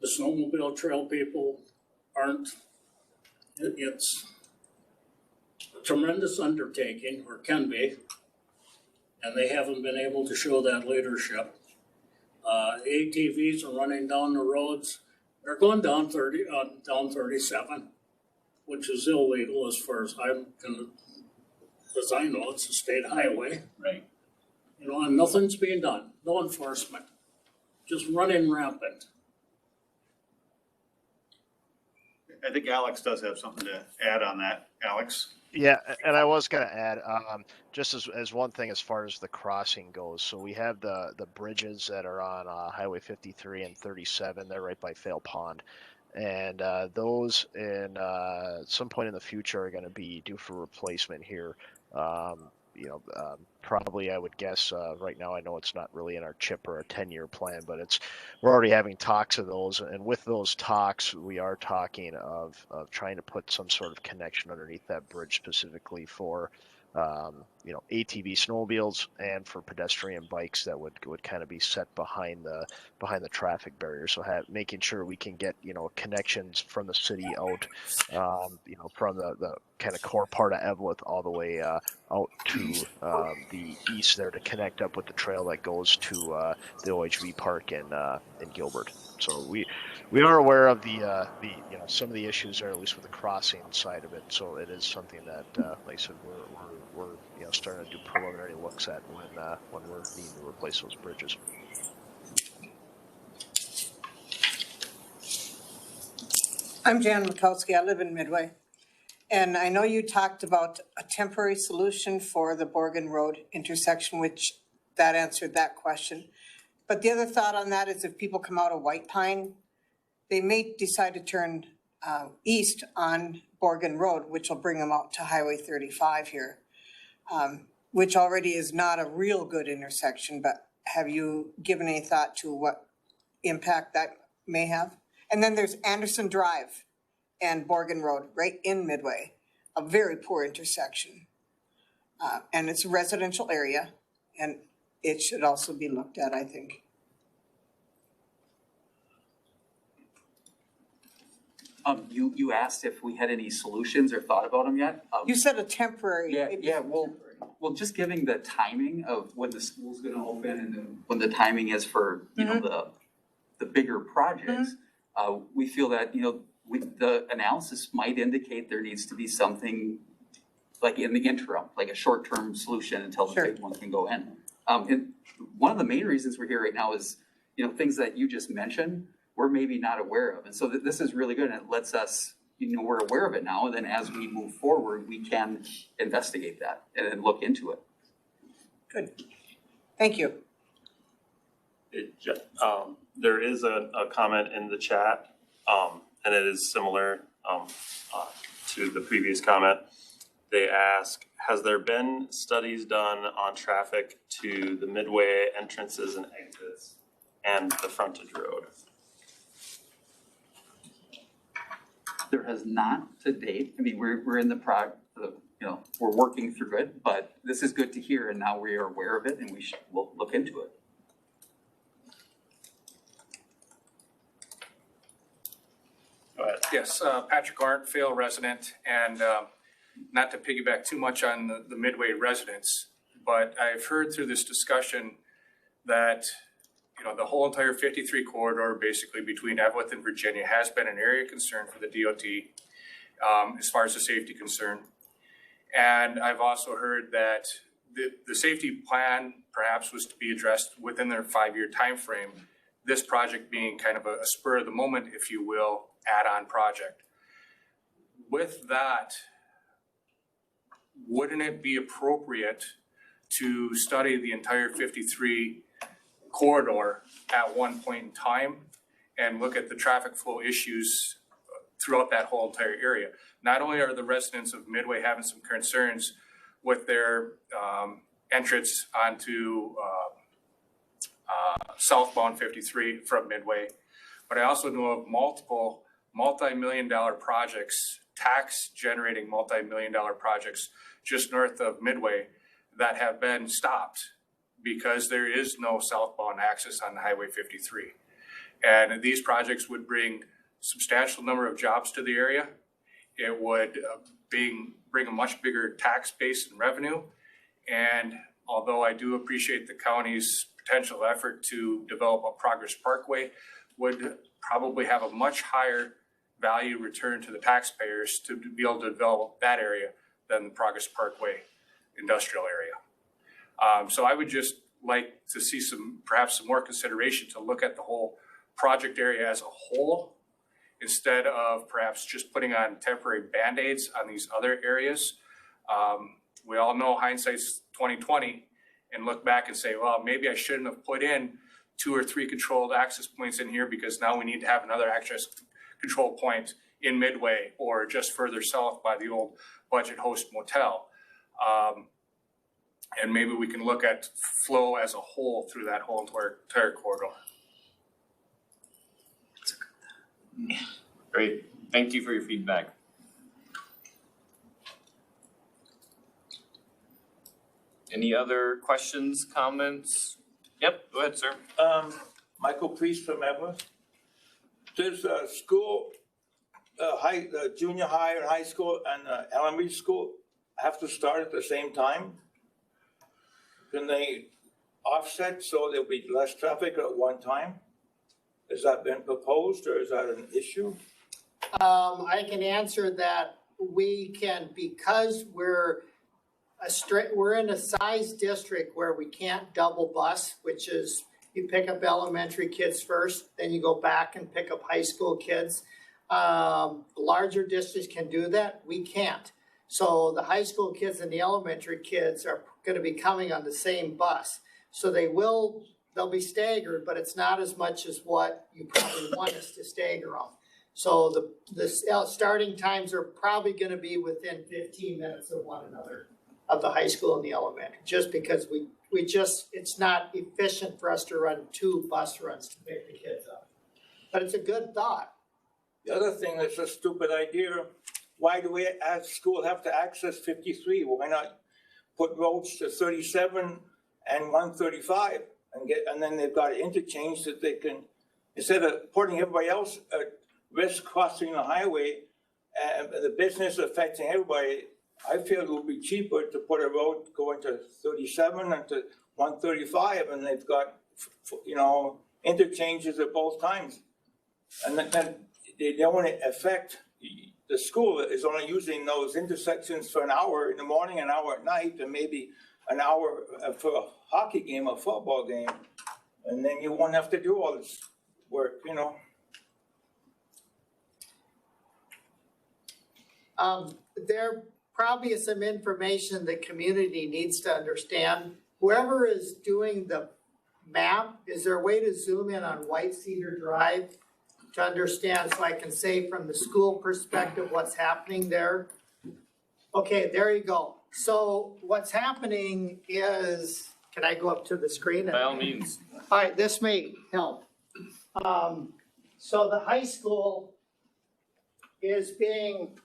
The snowmobile trail people aren't. It's a tremendous undertaking, or can be, and they haven't been able to show that leadership. ATVs are running down the roads. They're going down 37, which is illegal as far as I know. It's a state highway. Right. You know, and nothing's being done. No enforcement. Just running rampant. I think Alex does have something to add on that. Alex? Yeah, and I was gonna add, just as one thing as far as the crossing goes. So we have the bridges that are on Highway 53 and 37. They're right by Fail Pond, and those in some point in the future are going to be due for replacement here. Probably I would guess right now I know it's not really in our CHIP or a 10-year plan, but we're already having talks of those, and with those talks we are talking of trying to put some sort of connection underneath that bridge specifically for ATV snowmobiles and for pedestrian bikes that would kind of be set behind the traffic barrier. So making sure we can get connections from the city out, from the kind of core part of Evelyn all the way out to the east there to connect up with the trail that goes to the OHV park in Gilbert. So we are aware of the some of the issues there, at least with the crossing side of it. So it is something that, like I said, we're starting to do preliminary looks at when we're needing to replace those bridges. I'm Jan Mikowski. I live in Midway. And I know you talked about a temporary solution for the Borgen Road intersection, which that answered that question. But the other thought on that is if people come out of White Pine, they may decide to turn east on Borgen Road, which will bring them out to Highway 35 here, which already is not a real good intersection, but have you given any thought to what impact that may have? And then there's Anderson Drive and Borgen Road right in Midway, a very poor intersection. And it's a residential area, and it should also be looked at, I think. You asked if we had any solutions or thought about them yet? You said a temporary. Well, just giving the timing of when the school's gonna open and then when the timing is for, the bigger projects, we feel that, the analysis might indicate there needs to be something like in the interim, like a short-term solution until the big one can go in. And one of the main reasons we're here right now is, things that you just mentioned, we're maybe not aware of. And so this is really good, and it lets us we're aware of it now, and then as we move forward, we can investigate that and then look into it. Good. Thank you. There is a comment in the chat, and it is similar to the previous comment. They ask, has there been studies done on traffic to the Midway entrances and exits and the frontage road? There has not to date. I mean, we're in the we're working through it, but this is good to hear, and now we are aware of it, and we'll look into it. Go ahead. Yes, Patrick Arndt, Vale resident, and not to piggyback too much on the Midway residents, but I've heard through this discussion that, the whole entire 53 corridor, basically between Evelyn and Virginia, has been an area of concern for the DOT as far as the safety concern. And I've also heard that the safety plan perhaps was to be addressed within their 5-year timeframe, this project being kind of a spur of the moment, if you will, add-on project. With that, wouldn't it be appropriate to study the entire 53 corridor at one point in time and look at the traffic flow issues throughout that whole entire area? Not only are the residents of Midway having some concerns with their entrance onto southbound 53 from Midway, but I also know of multiple multi-million-dollar projects, tax-generating multi-million-dollar projects just north of Midway that have been stopped because there is no southbound access on Highway 53. And these projects would bring substantial number of jobs to the area. It would bring a much bigger tax base and revenue. And although I do appreciate the county's potential effort to develop a Progress Parkway, would probably have a much higher value return to the taxpayers to be able to develop that area than the Progress Parkway industrial area. So I would just like to see perhaps some more consideration to look at the whole project area as a whole, instead of perhaps just putting on temporary Band-Aids on these other areas. We all know hindsight's 20/20, and look back and say, well, maybe I shouldn't have put in 2 or 3 controlled access points in here because now we need to have another access control point in Midway or just further south by the old Budget Host Motel. And maybe we can look at flow as a whole through that whole entire corridor. Great, thank you for your feedback. Any other questions, comments? Yep, go ahead, sir. Michael Priest from Evelyn. Does school, junior high and high school and elementary school have to start at the same time? Can they offset so there'll be less traffic at one time? Has that been proposed or is that an issue? I can answer that. We can, because we're in a size district where we can't double bus, which is you pick up elementary kids first, then you go back and pick up high school kids. Larger districts can do that. We can't. So the high school kids and the elementary kids are going to be coming on the same bus. So they'll be staggered, but it's not as much as what you probably want us to stagger them. So the starting times are probably going to be within 15 minutes of one another, of the high school and the elementary, just because it's not efficient for us to run 2 bus runs to pick the kids up. But it's a good thought. The other thing that's a stupid idea, why do we as school have to access 53? Why not put roads to 37 and 135 and then they've got interchange that they can, instead of putting everybody else at risk crossing the highway and the business affecting everybody, I feel it would be cheaper to put a road going to 37 and to 135 and they've got, interchanges at both times. And then they don't affect, the school is only using those intersections for an hour in the morning, an hour at night, and maybe an hour for a hockey game or football game. And then you won't have to do all this work, There probably is some information the community needs to understand. Whoever is doing the map, is there a way to zoom in on White Cedar Drive to understand, so I can say from the school perspective what's happening there? Okay, there you go. So what's happening is, can I go up to the screen? By all means. All right, this may help. So the high school is being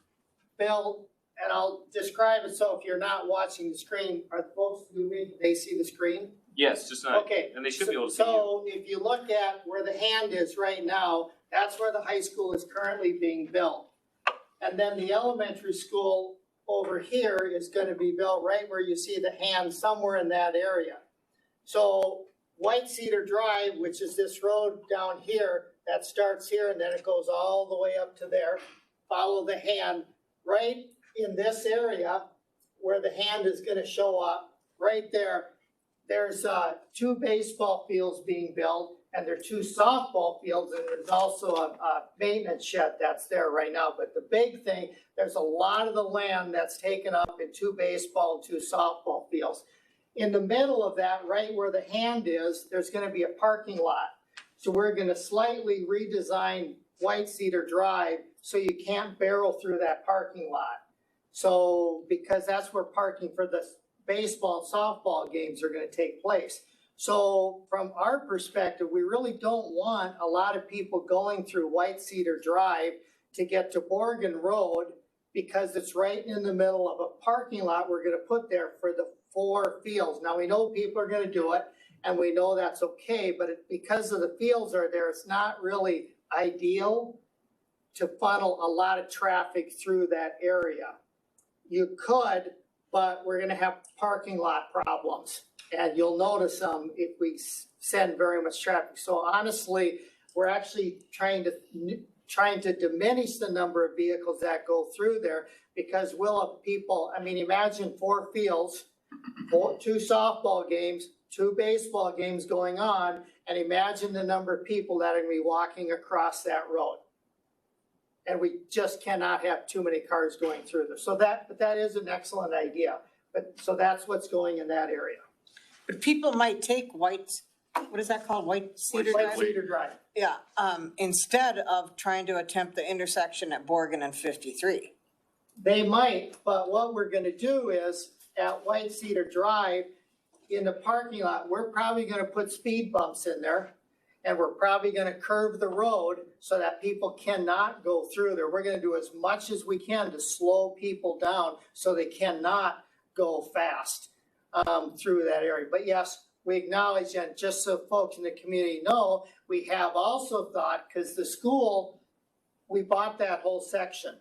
built, and I'll describe it, so if you're not watching the screen, are the folks moving, can they see the screen? Yes, just not, Okay. and they should be able to see you. So if you look at where the hand is right now, that's where the high school is currently being built. And then the elementary school over here is gonna be built right where you see the hand, somewhere in that area. So White Cedar Drive, which is this road down here, that starts here and then it goes all the way up to there. Follow the hand, right in this area where the hand is gonna show up, right there. There's 2 baseball fields being built, and there are 2 softball fields, and there's also a maintenance shed that's there right now. But the big thing, there's a lot of the land that's taken up in 2 baseball and 2 softball fields. In the middle of that, right where the hand is, there's gonna be a parking lot. So we're gonna slightly redesign White Cedar Drive so you can't barrel through that parking lot. So, because that's where parking for the baseball and softball games are gonna take place. So from our perspective, we really don't want a lot of people going through White Cedar Drive to get to Morgan Road, because it's right in the middle of a parking lot we're gonna put there for the 4 fields. Now, we know people are gonna do it, and we know that's okay, but because of the fields are there, it's not really ideal to funnel a lot of traffic through that area. You could, but we're gonna have parking lot problems. And you'll notice them if we send very much traffic. So honestly, we're actually trying to diminish the number of vehicles that go through there, because we'll have people, I mean, imagine 4 fields, 2 softball games, 2 baseball games going on, and imagine the number of people that are gonna be walking across that road. And we just cannot have too many cars going through there. So that is an excellent idea. So that's what's going in that area. But people might take what is that called, White Cedar White Drive? Cedar Drive. Yeah, instead of trying to attempt the intersection at Borgen and 53. They might, but what we're gonna do is, at White Cedar Drive, in the parking lot, we're probably gonna put speed bumps in there. And we're probably gonna curve the road so that people cannot go through there. We're gonna do as much as we can to slow people down so they cannot go fast through that area. But yes, we acknowledge, and just so folks in the community know, we have also thought, because the school, we bought that whole section.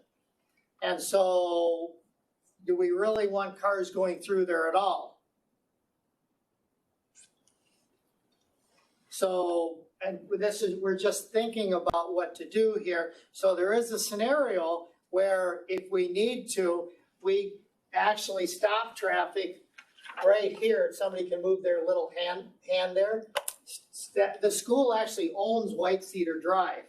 And so, do we really want cars going through there at all? So, and we're just thinking about what to do here. So there is a scenario where if we need to, we actually stop traffic right here. Somebody can move their little hand there. The school actually owns White Cedar Drive.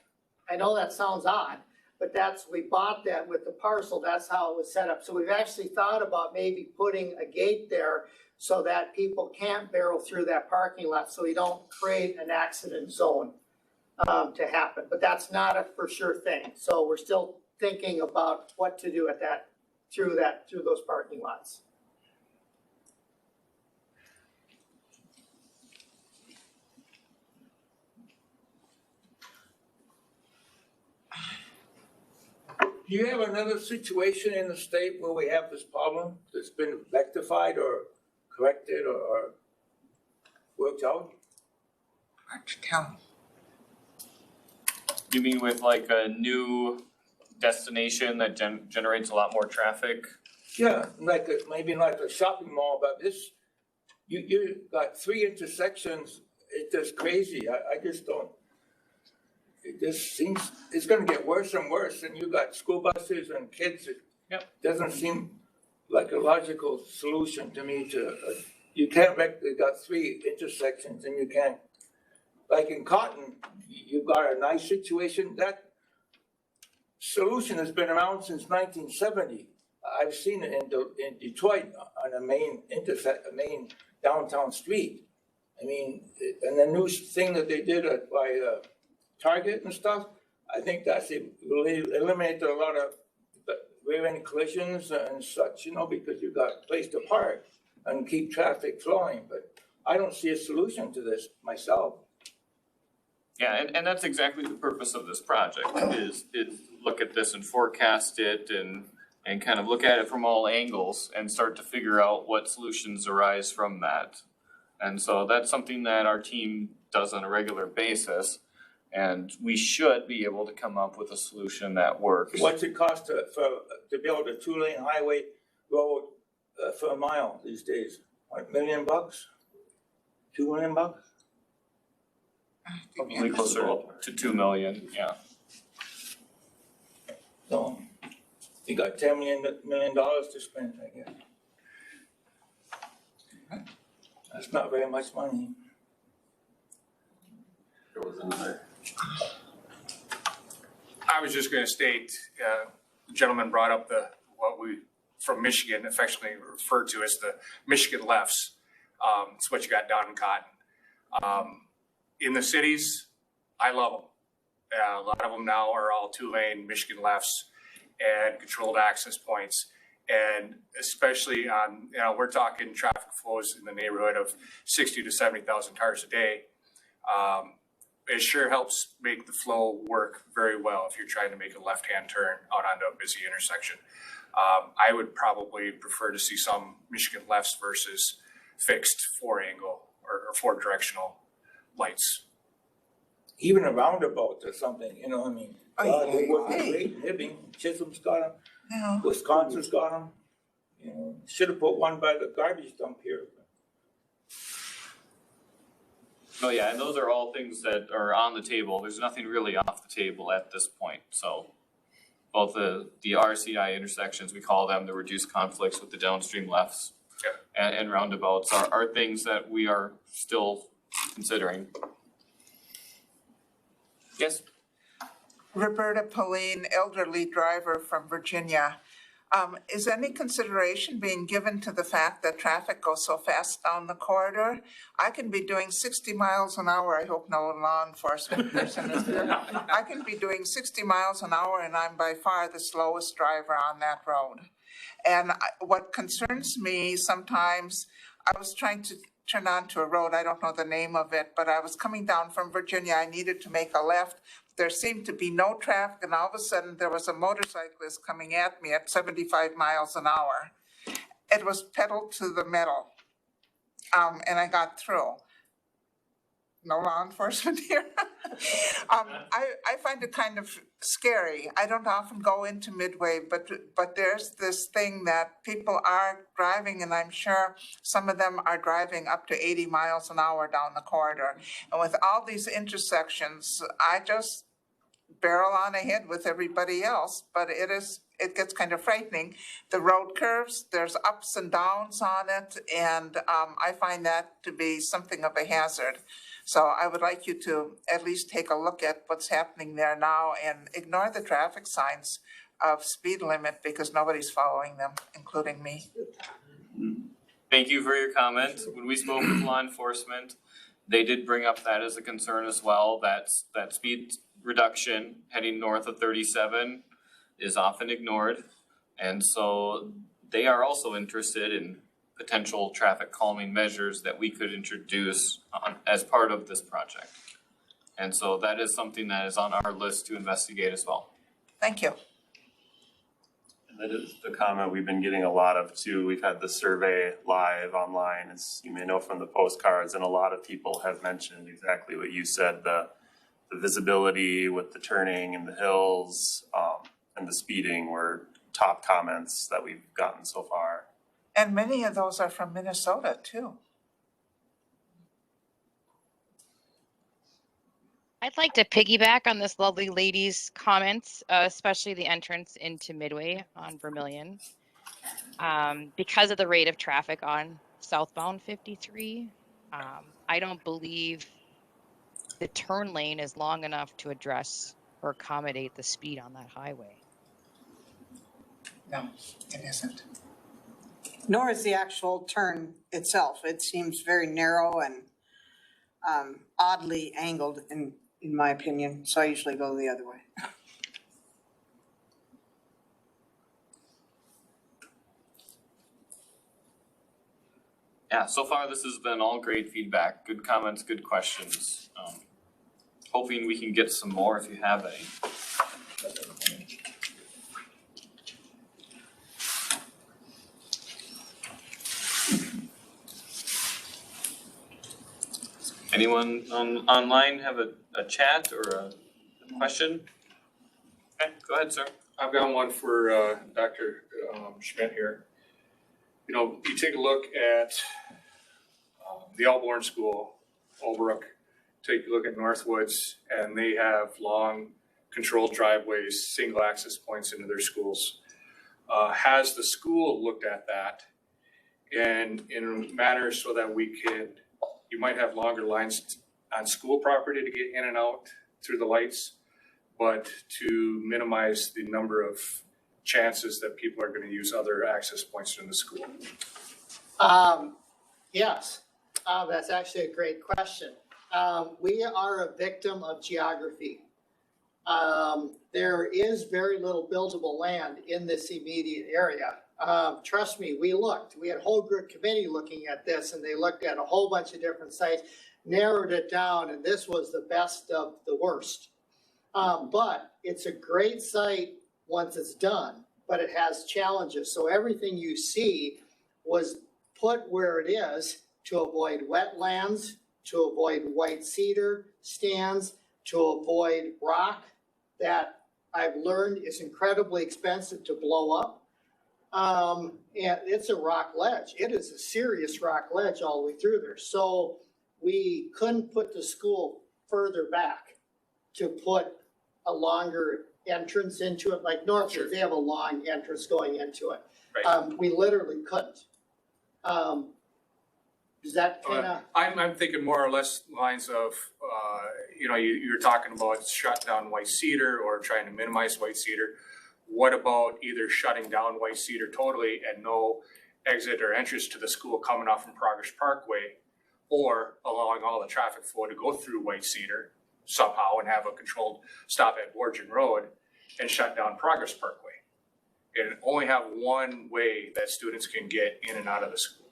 I know that sounds odd, but we bought that with the parcel. That's how it was set up. So we've actually thought about maybe putting a gate there so that people can't barrel through that parking lot, so we don't create an accident zone to happen. But that's not a for sure thing. So we're still thinking about what to do at through those parking lots. Do you have another situation in the state where we have this problem that's been rectified or corrected or worked out? You mean with like a new destination that generates a lot more traffic? Yeah, maybe like a shopping mall, but this, you got 3 intersections, it's just crazy, I just don't. It just seems, it's gonna get worse and worse, and you got school buses and kids, it doesn't seem like a logical solution to me you can't you got 3 intersections and you can't, like in Cotton, you've got a nice situation, solution has been around since 1970. I've seen it in Detroit on a main downtown street. I mean, and the new thing that they did by Target and stuff, I think that's really eliminated a lot of rear-end collisions and such, you know, because you've got a place to park and keep traffic flowing. But I don't see a solution to this myself. Yeah, and that's exactly the purpose of this project is look at this and forecast it and kind of look at it from all angles and start to figure out what solutions arise from that. And so that's something that our team does on a regular basis, and we should be able to come up with a solution that works. What's it cost to build a 2-lane highway road for a mile these days? $1 million? $2 million? Probably closer to 2 million, yeah. So you got $10 million to spend, I guess. That's not very much money. There was another. I was just gonna state, the gentleman brought up what we, from Michigan, affectionately referred to as the Michigan lefts. It's what you got down in Cotton. In the cities, I love them. A lot of them now are all 2-lane Michigan lefts and controlled access points. And especially on, we're talking traffic flows in the neighborhood of 60 to 70,000 cars a day. It sure helps make the flow work very well if you're trying to make a left-hand turn out onto a busy intersection. I would probably prefer to see some Michigan lefts versus fixed 4-angle or 4-directional lights. Even a roundabout or something, you know, I mean, they work great in Hibbing, Chisholm's got them, Yeah. Wisconsin's got them. You know, should have put one by the garbage dump here. Oh yeah, and those are all things that are on the table. There's nothing really off the table at this point, so. Both the RCI intersections, we call them, the reduced conflicts with the downstream lefts. And roundabouts are things that we are still considering. Yes? Roberta Pauline, elderly driver from Virginia. Is any consideration being given to the fact that traffic goes so fast down the corridor? I can be doing 60 miles an hour. I hope no law enforcement person is there. I can be doing 60 miles an hour and I'm by far the slowest driver on that road. And what concerns me sometimes, I was trying to turn onto a road, I don't know the name of it, but I was coming down from Virginia. I needed to make a left. There seemed to be no traffic, and all of a sudden there was a motorcyclist coming at me at 75 miles an hour. It was pedal to the metal, and I got through. No law enforcement here. I find it kind of scary. I don't often go into Midway, but there's this thing that people are driving, and I'm sure some of them are driving up to 80 miles an hour down the corridor. And with all these intersections, I just barrel on ahead with everybody else, but it gets kind of frightening. The road curves, there's ups and downs on it, and I find that to be something of a hazard. So I would like you to at least take a look at what's happening there now and ignore the traffic signs of speed limit because nobody's following them, including me. Thank you for your comment. When we spoke with law enforcement, they did bring up that as a concern as well, that speed reduction heading north of 37 is often ignored. And so they are also interested in potential traffic calming measures that we could introduce as part of this project. And so that is something that is on our list to investigate as well. Thank you. And that is the comment we've been getting a lot of too. We've had the survey live online, as you may know from the postcards, and a lot of people have mentioned exactly what you said, the visibility with the turning and the hills and the speeding were top comments that we've gotten so far. And many of those are from Minnesota too. I'd like to piggyback on this lovely lady's comments, especially the entrance into Midway on Vermilion. Because of the rate of traffic on southbound 53, I don't believe the turn lane is long enough to address or accommodate the speed on that highway. No, it isn't. Nor is the actual turn itself. It seems very narrow and oddly angled in my opinion, so I usually go the other way. Yeah, so far this has been all great feedback, good comments, good questions. Hoping we can get some more if you have any. Anyone online have a chat or a question? Okay, go ahead, sir. I've got one for Dr. Schmidt here. You know, you take a look at the Alborn School, Olbrook, take a look at Northwoods, and they have long controlled driveways, single access points into their schools. Has the school looked at that and in a manner so that you might have longer lines on school property to get in and out through the lights, but to minimize the number of chances that people are going to use other access points in the school? Yes, that's actually a great question. We are a victim of geography. There is very little buildable land in this immediate area. Trust me, we had a whole group committee looking at this, and they looked at a whole bunch of different sites, narrowed it down, and this was the best of the worst. But it's a great site once it's done, but it has challenges. So everything you see was put where it is to avoid wetlands, to avoid white cedar stands, to avoid rock that I've learned is incredibly expensive to blow up. And it's a rock ledge. It is a serious rock ledge all the way through there. So we couldn't put the school further back to put a longer entrance into it. Like Northwoods, Sure. They have a long entrance going into it. Right. We literally couldn't. Is that kind of? I'm thinking more or less lines of, you're talking about shut down white cedar or trying to minimize white cedar. What about either shutting down white cedar totally and no exit or entrance to the school coming off from Progress Parkway, or allowing all the traffic flow to go through white cedar somehow and have a controlled stop at Origin Road and shut down Progress Parkway? And only have one way that students can get in and out of the school.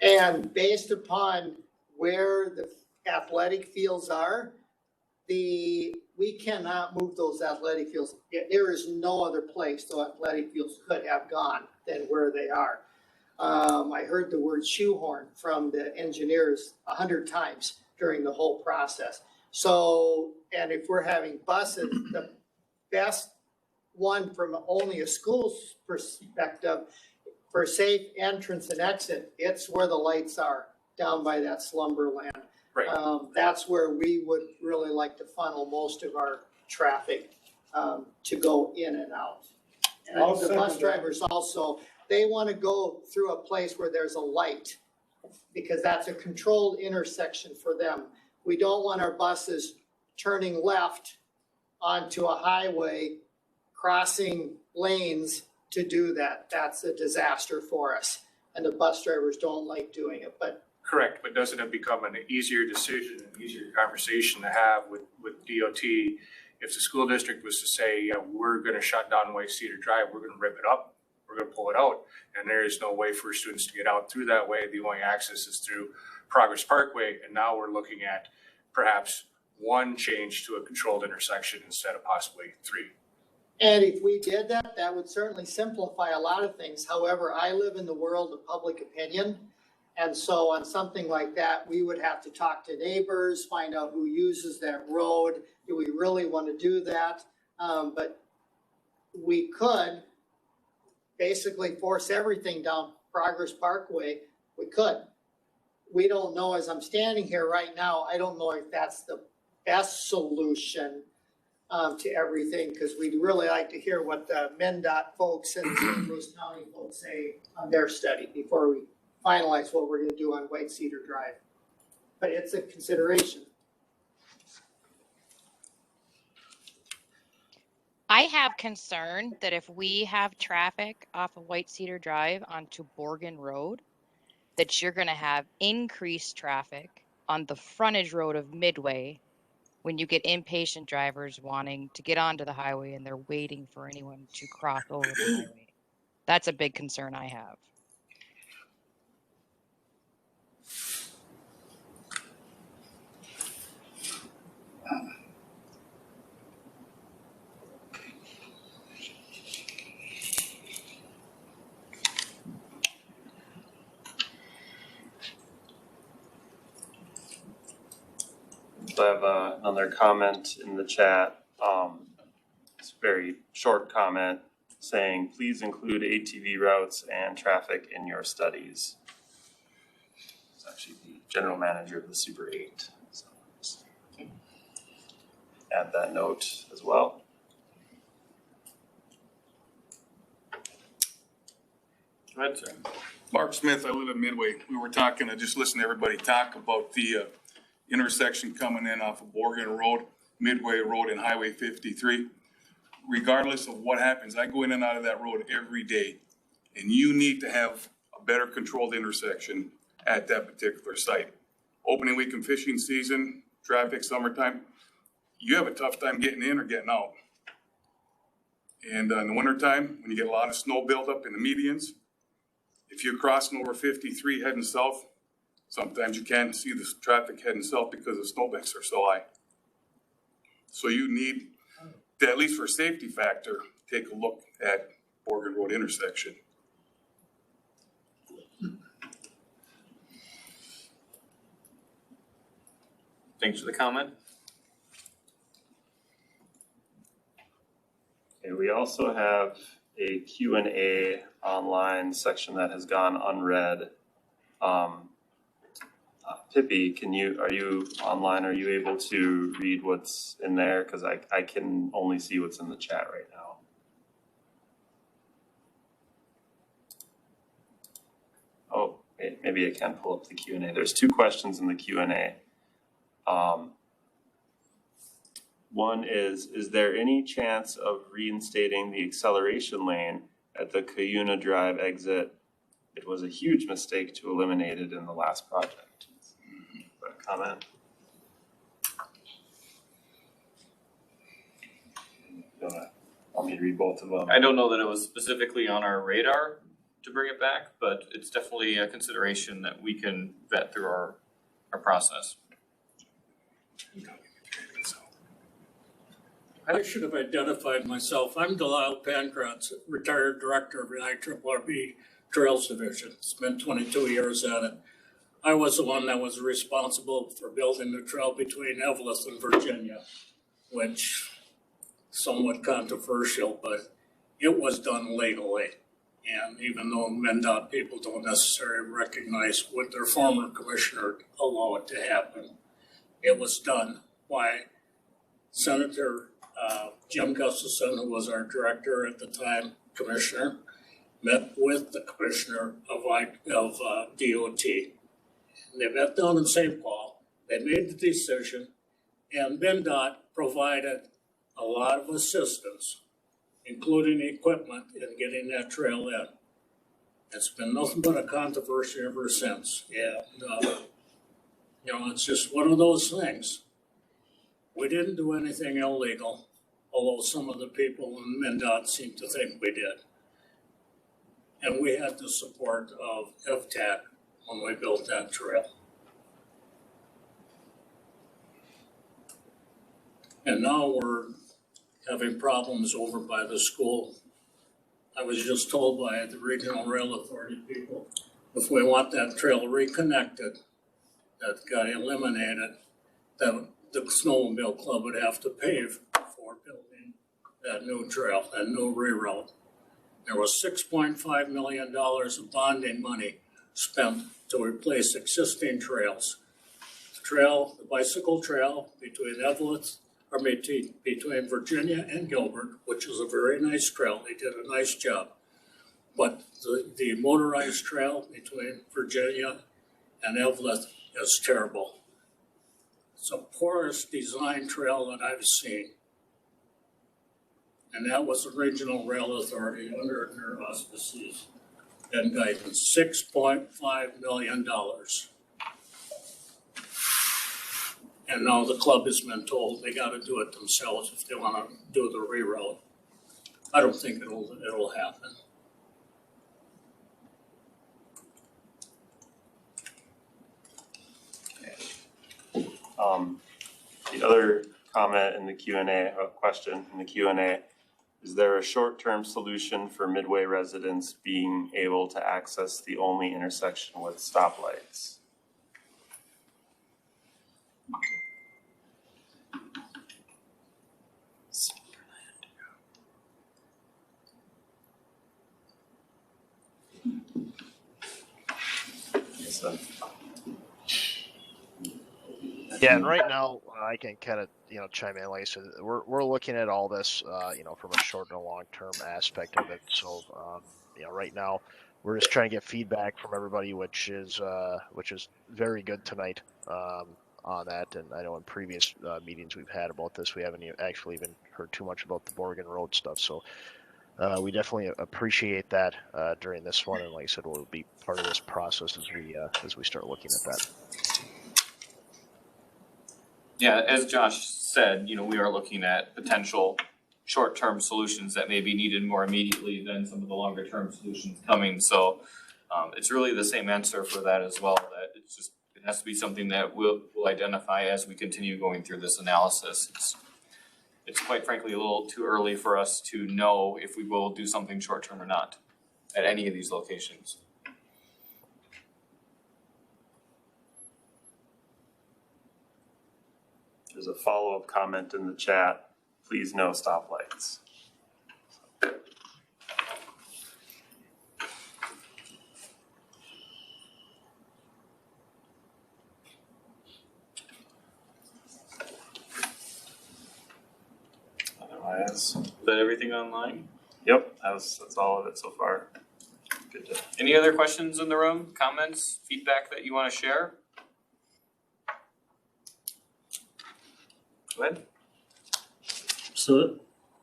And based upon where the athletic fields are, we cannot move those athletic fields. There is no other place the athletic fields could have gone than where they are. I heard the word shoehorn from the engineers 100 times during the whole process. So, and if we're having buses, the best one from only a school's perspective for safe entrance and exit, it's where the lights are down by that slumberland. Right. That's where we would really like to funnel most of our traffic to go in and out. And I think the bus drivers also, they want to go through a place where there's a light because that's a controlled intersection for them. We don't want our buses turning left onto a highway, crossing lanes to do that. That's a disaster for us. And the bus drivers don't like doing it, but Correct, but doesn't it become an easier decision, an easier conversation to have with DOT if the school district was to say, yeah, we're gonna shut down White Cedar Drive, we're gonna rip it up, we're gonna pull it out, and there is no way for students to get out through that way, the only access is through Progress Parkway, and now we're looking at perhaps one change to a controlled intersection instead of possibly three. and if we did that, that would certainly simplify a lot of things. However, I live in the world of public opinion. And so on something like that, we would have to talk to neighbors, find out who uses that road. Do we really want to do that? But we could basically force everything down Progress Parkway. We could. We don't know, as I'm standing here right now, I don't know if that's the best solution to everything, because we'd really like to hear what the MnDOT folks and St. Louis County folks say on their study before we finalize what we're going to do on White Cedar Drive. But it's a consideration. I have concern that if we have traffic off of White Cedar Drive onto Borgen Road, that you're going to have increased traffic on the frontage road of Midway when you get impatient drivers wanting to get onto the highway and they're waiting for anyone to cross over the highway. That's a big concern I have. So I have another comment in the chat. It's a very short comment saying, please include ATV routes and traffic in your studies. It's actually the general manager of the Super 8. So just add that note as well. Go ahead, sir. Mark Smith, I live in Midway. We were talking, I just listened to everybody talk about the intersection coming in off of Borgen Road, Midway Road and Highway 53. Regardless of what happens, I go in and out of that road every day. And you need to have a better controlled intersection at that particular site. Opening week and fishing season, traffic, summertime, you have a tough time getting in or getting out. And in the wintertime, when you get a lot of snow buildup in the medians, if you're crossing over 53 heading south, sometimes you can't see the traffic heading south because the snowbanks are so high. So you need to, at least for a safety factor, take a look at Borgen Road intersection. Thanks for the comment. Okay, we also have a Q&A online section that has gone unread. Pippi, are you online? Are you able to read what's in there? Because I can only see what's in the chat right now. Oh, maybe I can pull up the Q&A. There's two questions in the Q&A. One is there any chance of reinstating the acceleration lane at the Cuyuna Drive exit? It was a huge mistake to eliminate it in the last project. Comment? Want me to read both of them? I don't know that it was specifically on our radar to bring it back, but it's definitely a consideration that we can vet through our process. I should have identified myself. I'm Delisle Pankratz, retired director of the IRRB Trails Division. Spent 22 years at it. I was the one that was responsible for building the trail between Evelyn and Virginia, which somewhat controversial, but it was done legally. And even though MnDOT people don't necessarily recognize what their former commissioner allowed it to happen, it was done by Senator Jim Gustafson, who was our director at the time, commissioner, met with the commissioner of DOT. And they met down in St. Paul. They made the decision, and MnDOT provided a lot of assistance, including equipment, in getting that trail in. It's been nothing but a controversy ever since. And, it's just one of those things. We didn't do anything illegal, although some of the people in MnDOT seem to think we did. And we had the support of FTAC when we built that trail. And now we're having problems over by the school. I was just told by the Regional Rail Authority people, if we want that trail reconnected, that got eliminated, that the snowmobile club would have to pave for building that new trail, that new reroute. There was $6.5 million of bonding money spent to replace existing trails. The bicycle trail between between Virginia and Gilbert, which is a very nice trail. They did a nice job. But the motorized trail between Virginia and Evelyn is terrible. It's the poorest design trail that I've seen. and that was the Regional Rail Authority under their auspices and guidance, $6.5 million. And now the club has been told they gotta do it themselves if they wanna do the reroute. I don't think it'll happen. The other comment in the Q&A, or question in the Q&A, is there a short-term solution for Midway residents being able to access the only intersection with stoplights? So, Yeah, and right now I can kind of chime in. Like I said, we're looking at all this from a short and a long term aspect of it. So right now we're just trying to get feedback from everybody, which is very good tonight on that. And I know in previous meetings we've had about this, we haven't actually even heard too much about the Borgen Road stuff. So we definitely appreciate that during this one, and like I said, we'll be part of this process as we start looking at that. Yeah, as Josh said, we are looking at potential short-term solutions that may be needed more immediately than some of the longer-term solutions coming. So it's really the same answer for that as well, that it has to be something that we'll identify as we continue going through this analysis. It's quite frankly a little too early for us to know if we will do something short-term or not at any of these locations. There's a follow-up comment in the chat. Please no stoplights. Otherwise, is that everything online? Yep, that's all of it so far. Good. Any other questions in the room? Comments, feedback that you want to share? Go ahead. So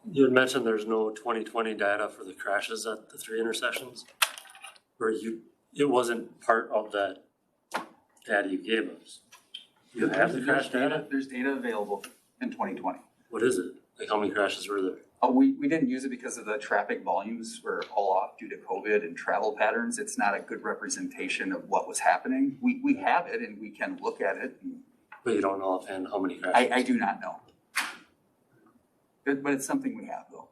you had mentioned there's no 2020 data for the crashes at the 3 intersections, or it wasn't part of that data you gave us. You have the crash data? There's data available in 2020. What is it? Like how many crashes were there? We didn't use it because of the traffic volumes were all off due to COVID and travel patterns. It's not a good representation of what was happening. We have it and we can look at it. But you don't know offhand how many crashes? I do not know. But it's something we have though.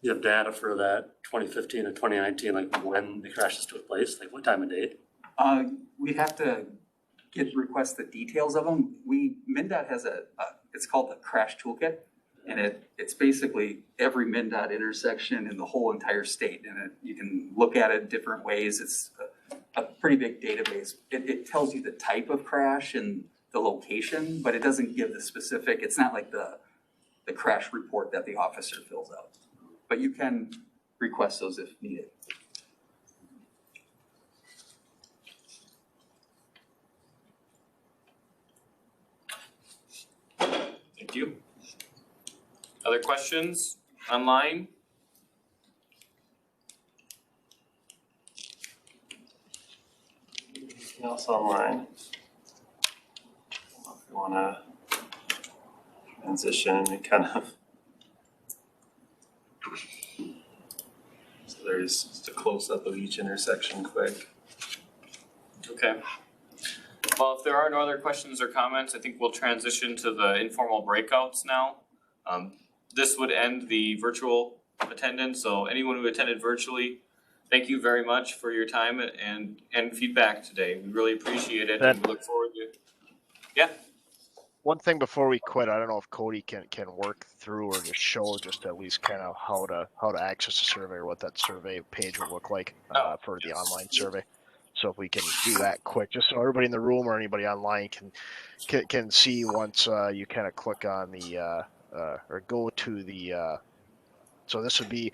You have data for that 2015 and 2019, like when the crashes took place, like what time of day? We'd have to request the details of them. MnDOT has it's called the crash toolkit. And it's basically every MnDOT intersection in the whole entire state. And you can look at it different ways. It's a pretty big database. It tells you the type of crash and the location, but it doesn't give the specific. It's not like the crash report that the officer fills out. But you can request those if needed. Thank you. Other questions online? Anything else online? If you want to transition and kind of. So there's just a close-up of each intersection quick. Okay. Well, if there are no other questions or comments, I think we'll transition to the informal breakouts now. This would end the virtual attendance, so anyone who attended virtually, thank you very much for your time and feedback today. We really appreciate it, and we look forward to it. Yeah. One thing before we quit, I don't know if Cody can work through or just show just at least kind of how to access the survey or what that survey page would look like for the online survey. So if we can do that quick, just so everybody in the room or anybody online can see once you kind of click on the or go to the so this would be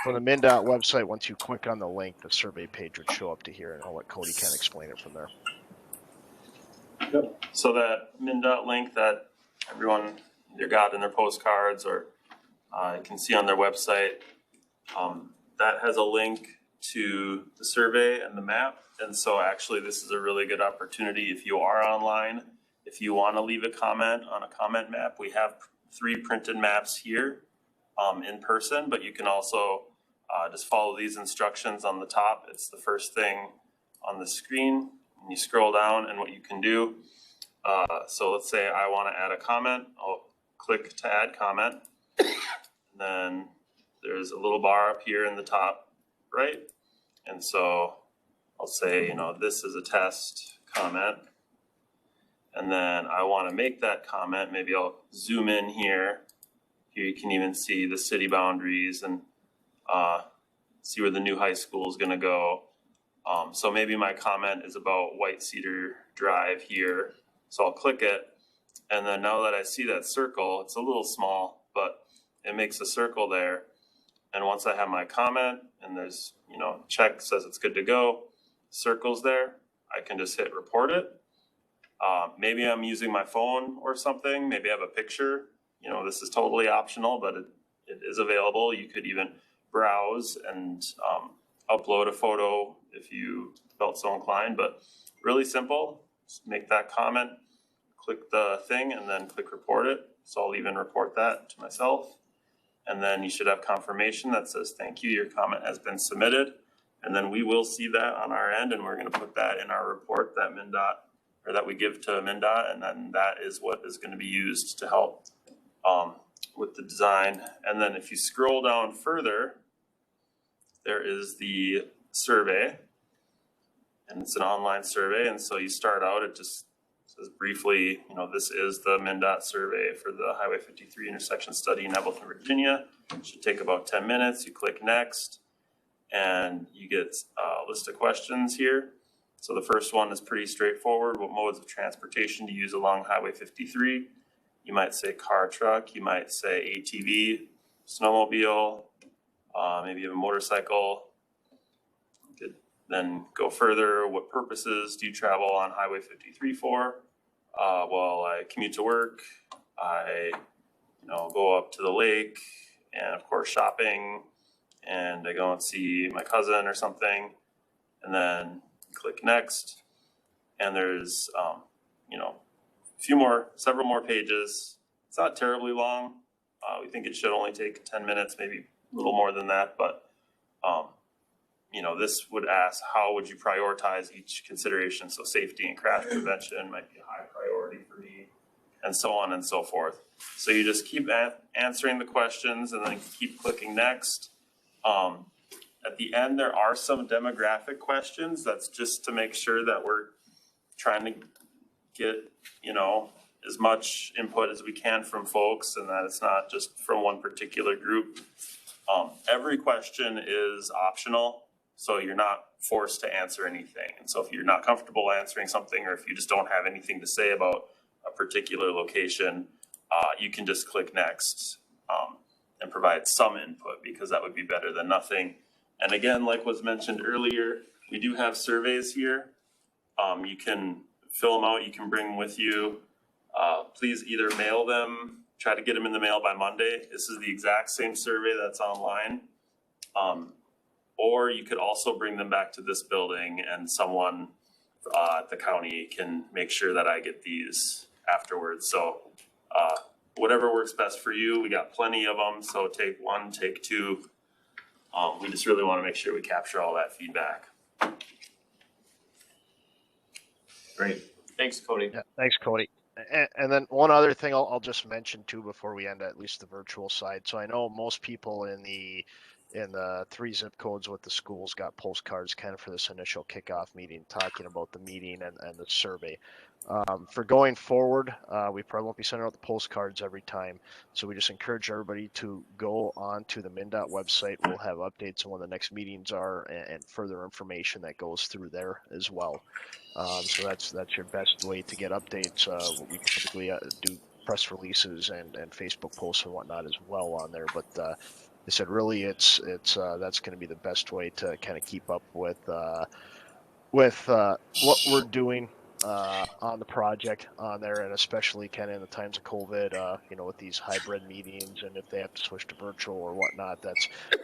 from the MnDOT website. Once you click on the link, the survey page would show up to here, and I'll let Cody kind of explain it from there. Yep. So that MnDOT link that everyone either got in their postcards or You can see on their website, that has a link to the survey and the map. And so actually this is a really good opportunity if you are online, if you want to leave a comment on a comment map. We have 3 printed maps here in person, but you can also just follow these instructions on the top. It's the first thing on the screen. And you scroll down and what you can do. So let's say I want to add a comment. I'll click to add comment. And then there's a little bar up here in the top right. And so I'll say, you know, this is a test comment. And then I want to make that comment. Maybe I'll zoom in here. Here you can even see the city boundaries and see where the new high school is going to go. So maybe my comment is about White Cedar Drive here. So I'll click it. And then now that I see that circle, it's a little small, but it makes a circle there. And once I have my comment and there's, you know, check says it's good to go, circles there, I can just hit report it. Maybe I'm using my phone or something. Maybe I have a picture. You know, this is totally optional, but it is available. You could even browse and upload a photo if you felt so inclined, but really simple. Just make that comment, click the thing, and then click report it. So I'll even report that to myself. And then you should have confirmation that says, thank you, your comment has been submitted. And then we will see that on our end, and we're going to put that in our report that MnDOT, or that we give to MnDOT, and then that is what is going to be used to help with the design. And then if you scroll down further, there is the survey, and it's an online survey. And so you start out, it just says briefly, you know, this is the MnDOT survey for the Highway 53 intersection study in Appleton, Virginia. It should take about 10 minutes. You click next, and you get a list of questions here. So the first one is pretty straightforward. What modes of transportation to use along Highway 53? You might say car, truck. You might say ATV, snowmobile, maybe you have a motorcycle. You could then go further. What purposes do you travel on Highway 53 for? Well, I commute to work. I, you know, go up to the lake, and of course shopping, and I go and see my cousin or something, and then click next. And there's, you know, several more pages. It's not terribly long. We think it should only take 10 minutes, maybe a little more than that. But, you know, this would ask, how would you prioritize each consideration? So safety and crash prevention might be a high priority for me, and so on and so forth. So you just keep answering the questions and then keep clicking next. At the end, there are some demographic questions. That's just to make sure that we're trying to get, you know, as much input as we can from folks, and that it's not just from one particular group. Every question is optional, so you're not forced to answer anything. And so if you're not comfortable answering something, or if you just don't have anything to say about a particular location, you can just click next and provide some input, because that would be better than nothing. And again, like was mentioned earlier, we do have surveys here. You can fill them out, you can bring them with you. Please either mail them, try to get them in the mail by Monday. This is the exact same survey that's online. Or you could also bring them back to this building, and someone at the county can make sure that I get these afterwards. So whatever works best for you. We got plenty of them, so take one, take two. We just really want to make sure we capture all that feedback. Great. Thanks, Cody. Yeah, thanks, Cody. And then one other thing I'll just mention too before we end at least the virtual side. So I know most people in the 3 zip codes with the schools got postcards kind of for this initial kickoff meeting, talking about the meeting and the survey. For going forward, we probably won't be sending out the postcards every time. So we just encourage everybody to go on to the MnDOT website. We'll have updates on when the next meetings are and further information that goes through there as well. So that's your best way to get updates. We typically do press releases and Facebook posts and whatnot as well on there. But I said, really, it's that's going to be the best way to kind of keep up with what we're doing on the project on there, and especially kind of in the times of COVID, you know, with these hybrid meetings, and if they have to switch to virtual or whatnot,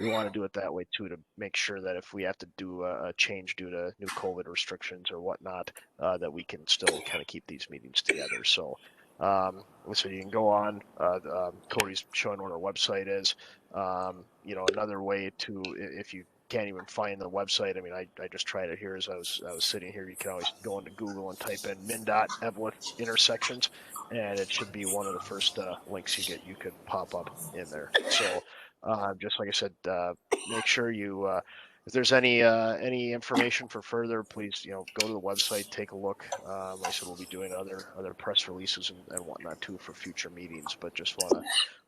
we want to do it that way too, to make sure that if we have to do a change due to new COVID restrictions or whatnot, that we can still kind of keep these meetings together. So you can go on, Cody's showing what our website is. You know, another way to, if you can't even find the website, I mean, I just tried it here as I was sitting here. You can always go into Google and type in MnDOT Evelyn intersections, and it should be one of the first links you could pop up in there. So just like I said, make sure you if there's any information for further, please, you know, go to the website, take a look. Like I said, we'll be doing other press releases and whatnot too for future meetings, but just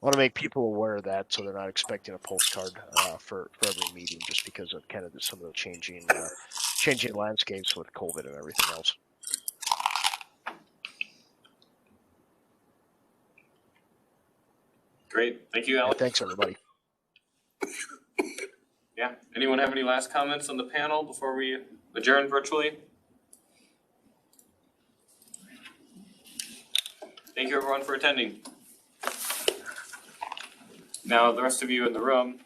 want to make people aware of that, so they're not expecting a postcard for every meeting, just because of kind of some of the changing landscapes with COVID and everything else. Great, thank you, Alex. Yeah, thanks, everybody. Yeah, anyone have any last comments on the panel before we adjourn virtually? Thank you everyone for attending. Now, the rest of you in the room,